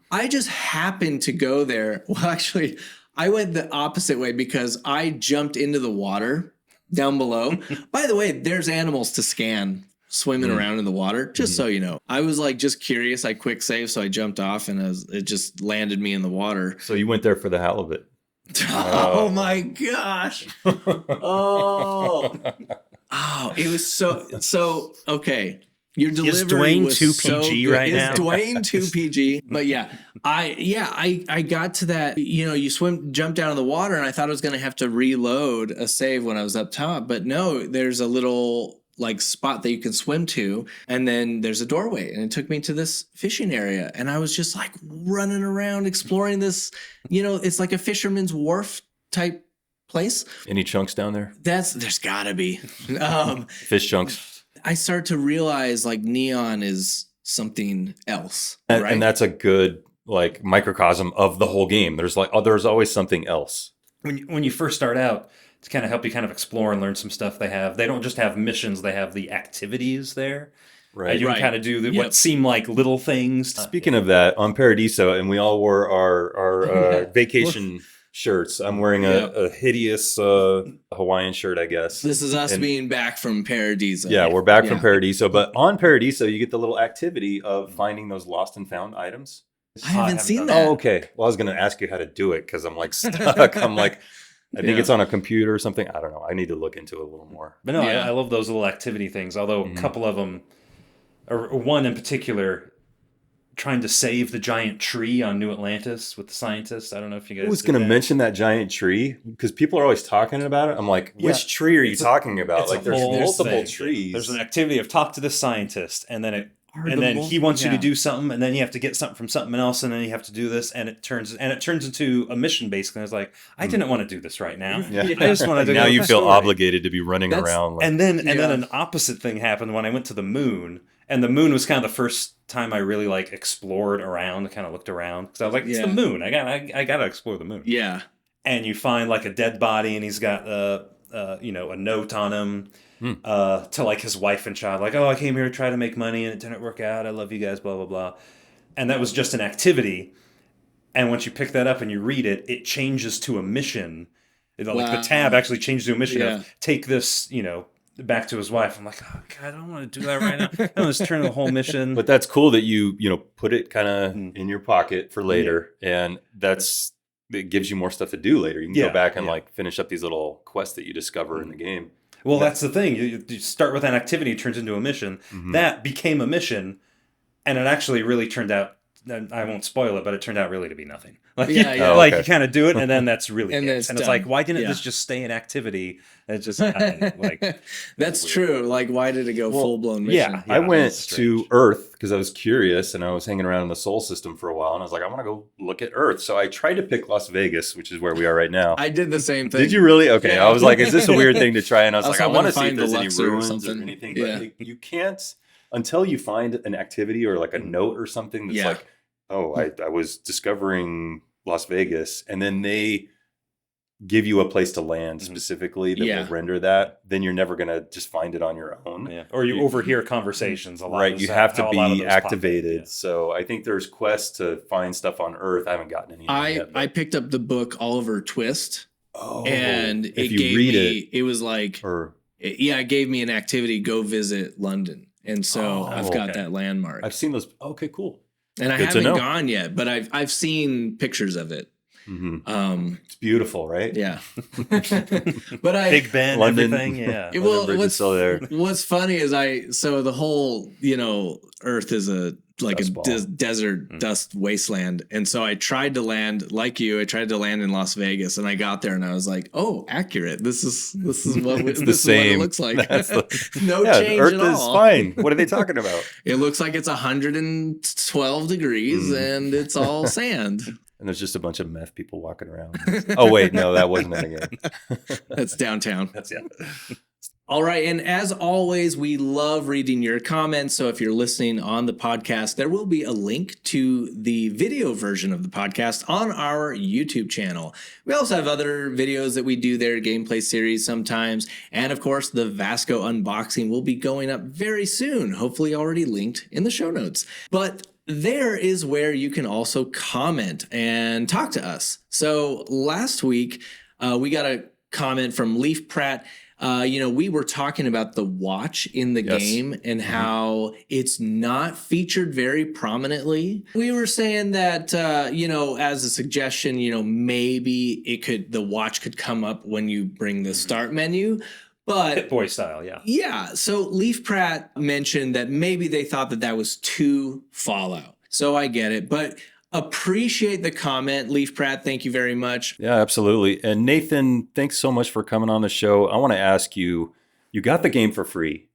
I just happened to go there. Well, actually, I went the opposite way because I jumped into the water down below. By the way, there's animals to scan swimming around in the water, just so you know. I was just curious. I quick saved, so I jumped off, and it just landed me in the water. So you went there for the halibut. Oh my gosh. Oh, it was so okay. Your delivery is Duane was too so PG good. right now? Is Duane too PG? But I got to that. You jump down in the water, and I thought I was going to have to reload a save when I was up top. But no, there's a little spot that you can swim to, and then there's a doorway, and it took me to this fishing area, and I was just running around exploring this. It's like a fisherman's wharf type place. Any chunks down there? There's gotta be fish chunks. I start to realize Neon is something else, right? And that's a good microcosm of the whole game. There's there's always something else. When you first start out, to kind of help you kind of explore and learn some stuff, they don't just have missions, they have the activities there. Right. You can kind of do what seem like little things. Speaking of that, on Paradiso, and we all wore our vacation shirts. I'm wearing a hideous Hawaiian shirt, I guess. This is us being back from Paradiso. Yeah, we're back from Paradiso. But on Paradiso, you get the little activity of finding those lost and found items. I haven't seen that. Oh, okay. Well, I was going to ask you how to do it because I'm stuck. I think it's on a computer or something. I don't know. I need to look into it a little more. But no, I love those little activity things. Although a couple of them, or one in particular, trying to save the giant tree on New Atlantis with the scientists. I don't know if you guys. I was going to mention that giant tree because people are always talking about it. I'm like, which tree are you talking about? There's multiple trees. There's an activity of talk to this scientist, and then he wants you to do something, and then you have to get something from something else, and then you have to do this, and it turns into a mission basically. It's I didn't want to do this right now. Yeah. I just wanted to. Now you feel obligated to be running around. And then an opposite thing happened when I went to the moon, and the moon was kind of the first time I really explored around, kind of looked around because I was it's the moon. I gotta explore the moon. Yeah. And you find a dead body, and he's got a note on him. To his wife and child, I came here to try to make money and it didn't work out. I love you guys, blah, blah, blah. And that was just an activity. And once you pick that up and you read it, it changes to a mission. The tab actually changes to a mission of take this, back to his wife. I'm oh God, I don't want to do that right now. I want to turn the whole mission. But that's cool that you put it kind of in your pocket for later. And it gives you more stuff to do later. You can go back and finish up these little quests that you discover in the game. Well, that's the thing. You start with an activity, it turns into a mission. That became a mission, and it actually really turned out, I won't spoil it, but it turned out really to be nothing. You kind of do it, and then that's really and it. And it's why didn't this just stay an activity? It's just that's true. Why did it go full-blown mission? Yeah, I went to Earth because I was curious, and I was hanging around in the Sol system for a while, and I was I want to go look at Earth. So I tried to pick Las Vegas, which is where we are right now. I did the same thing. Did you really? Okay, I was is this a weird thing to try? And I was I want to see if there's any Luxor ruins or anything, but you can't until you find an activity or a note or something that's I was discovering Las Vegas, and then they give you a place to land specifically that will render that, then you're never going to just find it on your own. Yeah. Or you overhear conversations a lot. Right. You have to be activated. So I think there's quests to find stuff on Earth. I haven't gotten any yet. I picked up the book Oliver Twist. Oh, and it gave me, it was it gave me an activity, go visit London. And so I've got that landmark. I've seen those. Okay, cool. And I haven't gone yet, but I've seen pictures of it. It's beautiful, right? Yeah. But Big Ben, London, everything, yeah. What's still there. What's funny is so the whole, Earth is a desert dust wasteland. And so I tried to land like you. I tried to land in Las Vegas, and I got there and I was like, oh, accurate. This is what It's this is what it looks like. No change Earth at is all. fine. What are they talking about? It looks like it's 112 degrees and it's all sand. And there's just a bunch of meth people walking around. Oh, wait, no, that wasn't it again. That's downtown. That's it. All right. And as always, we love reading your comments. So if you're listening on the podcast, there will be a link to the video version of the podcast on our YouTube channel. We also have other videos that we do there, gameplay series sometimes. And of course, the Vasco unboxing will be going up very soon, hopefully already linked in the show notes. But there is where you can also comment and talk to us. So last week, we got a comment from Leaf Pratt. We were talking about the watch in the game and how it's not featured very prominently. We were saying that, as a suggestion, maybe the watch could come up when you bring the start menu. But Hit Boy style, yeah. Yeah. So Leaf Pratt mentioned that maybe they thought that was too Fallout. So I get it. But appreciate the comment, Leaf Pratt. Thank you very much. Yeah, absolutely. And Nathan, thanks so much for coming on the show. I want to ask you, you got the game for free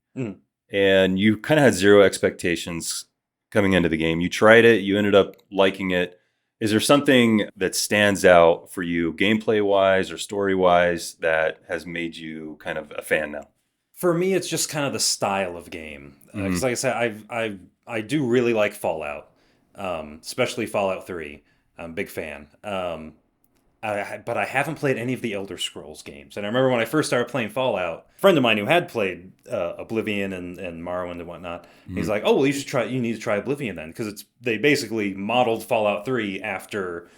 and you kind of had zero expectations coming into the game. You tried it. You ended up liking it. Is there something that stands out for you gameplay-wise or story-wise that has made you kind of a fan now? For me, it's just kind of the style of game. Because like I said, I do really like Fallout. Especially Fallout 3. I'm a big fan. But I haven't played any of the Elder Scrolls games. And I remember when I first started playing Fallout, a friend of mine who had played Oblivion and Morrowind and whatnot, he's like, oh, well, you need to try Oblivion then. Because they basically modeled Fallout 3 after,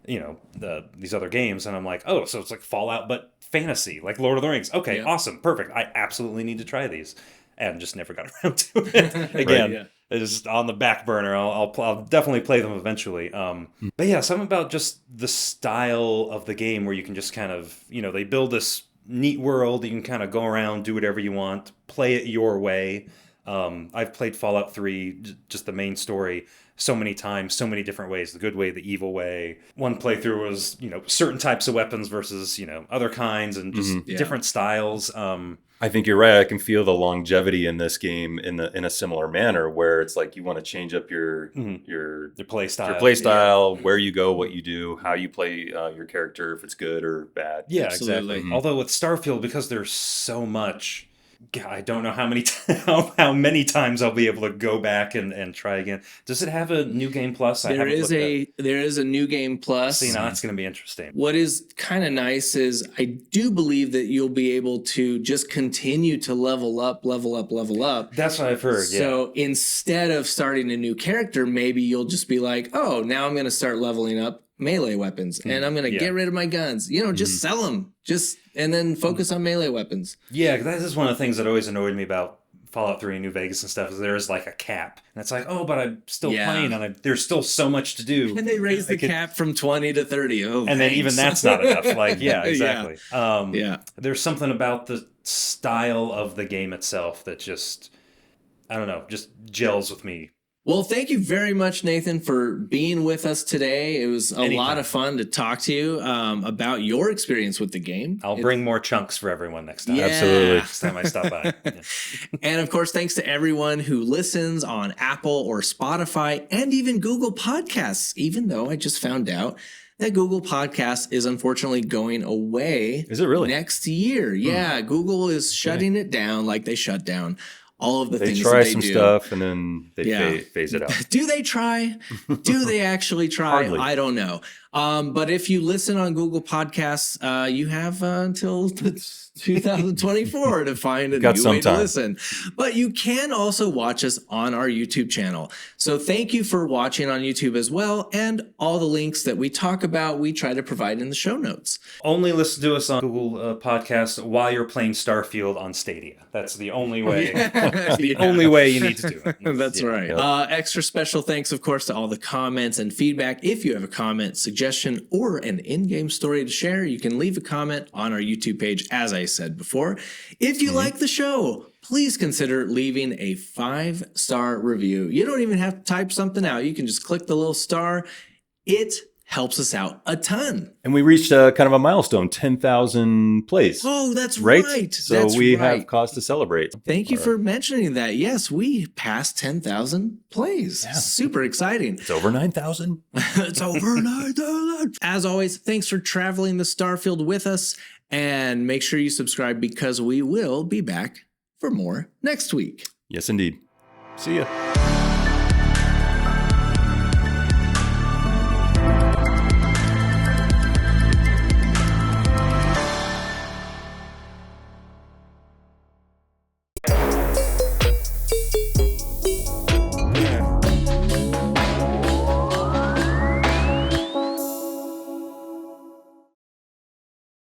these other games. And I'm like, oh, so it's like Fallout, but fantasy, like Lord of the Rings. Okay, awesome, perfect. I absolutely need to try these. And just never got around to it. Again, right, it's just on the back burner. I'll definitely play them eventually. But yeah, something about just the style of the game where you can just kind of, they build this neat world. You can kind of go around, do whatever you want, play it your way. I've played Fallout 3, just the main story, so many times, so many different ways, the good way, the evil way. One playthrough was, certain types of weapons versus, other kinds and just different styles. I think you're right. I can feel the longevity in this game in a similar manner, where it's like you want to change up your play style, where you go, what you do, how you play your character, if it's good or bad. Yeah, absolutely. Although with Starfield, because there's so much, I don't know how many times I'll be able to go back and try again. Does it have a new game plus? There is a new game plus. See, now that's going to be interesting. What is kind of nice is I do believe that you'll be able to just continue to level up. That's what I've heard. So instead of starting a new character, maybe you'll just be like, oh, now I'm going to start leveling up melee weapons and I'm going to get rid of my guns. Just sell them. And then focus on melee weapons. Yeah, that is one of the things that always annoyed me about Fallout 3 and New Vegas and stuff, is there is like a cap. And it's like, oh, but I'm still playing and there's still so much to do. And they raised the cap from 20 to 30. Oh, and then even that's not enough. Like, yeah, exactly. There's something about the style of the game itself that just, I don't know, just gels with me. Well, thank you very much, Nathan, for being with us today. It was a lot of fun to talk to you about your experience with the game. I'll bring more chunks for everyone next time. Yeah. Absolutely. Next time I stop by. Yeah. And of course, thanks to everyone who listens on Apple or Spotify and even Google Podcasts, even though I just found out that Google Podcasts is unfortunately going away. Is it really? Next year. Yeah, Google is shutting it down like they shut down all of the things try that they some do. Stuff and then they phase it out. Do they try? Do they actually try? Hardly. I don't know. But if you listen on Google Podcasts, you have until 2024 to find a new way to listen. But you can also watch us on our YouTube channel. So thank you for watching on YouTube as well. And all the links that we talk about, we try to provide in the show notes. Only listen to us on Google Podcasts while you're playing Starfield on Stadia. That's the only way. That's the only way you need to do it. That's right. Yep. Extra special thanks, of course, to all the comments and feedback. If you have a comment, suggestion, suggestion, or an in-game story to share, you can leave a comment on our YouTube page, as I said before. If you like the show, please consider leaving a 5-star review. You don't even have to type something out. You can just click the little star. It helps us out a ton. And we reached kind of a milestone, 10,000 plays. Oh, that's right. So we have cause to celebrate. Thank you for mentioning that. Yes, we passed 10,000 plays. Yeah. Super exciting. It's over 9,000. It's over 9,000. As always, thanks for traveling the Starfield with us. And make sure you subscribe because we will be back for more next week. Yes, indeed. See ya.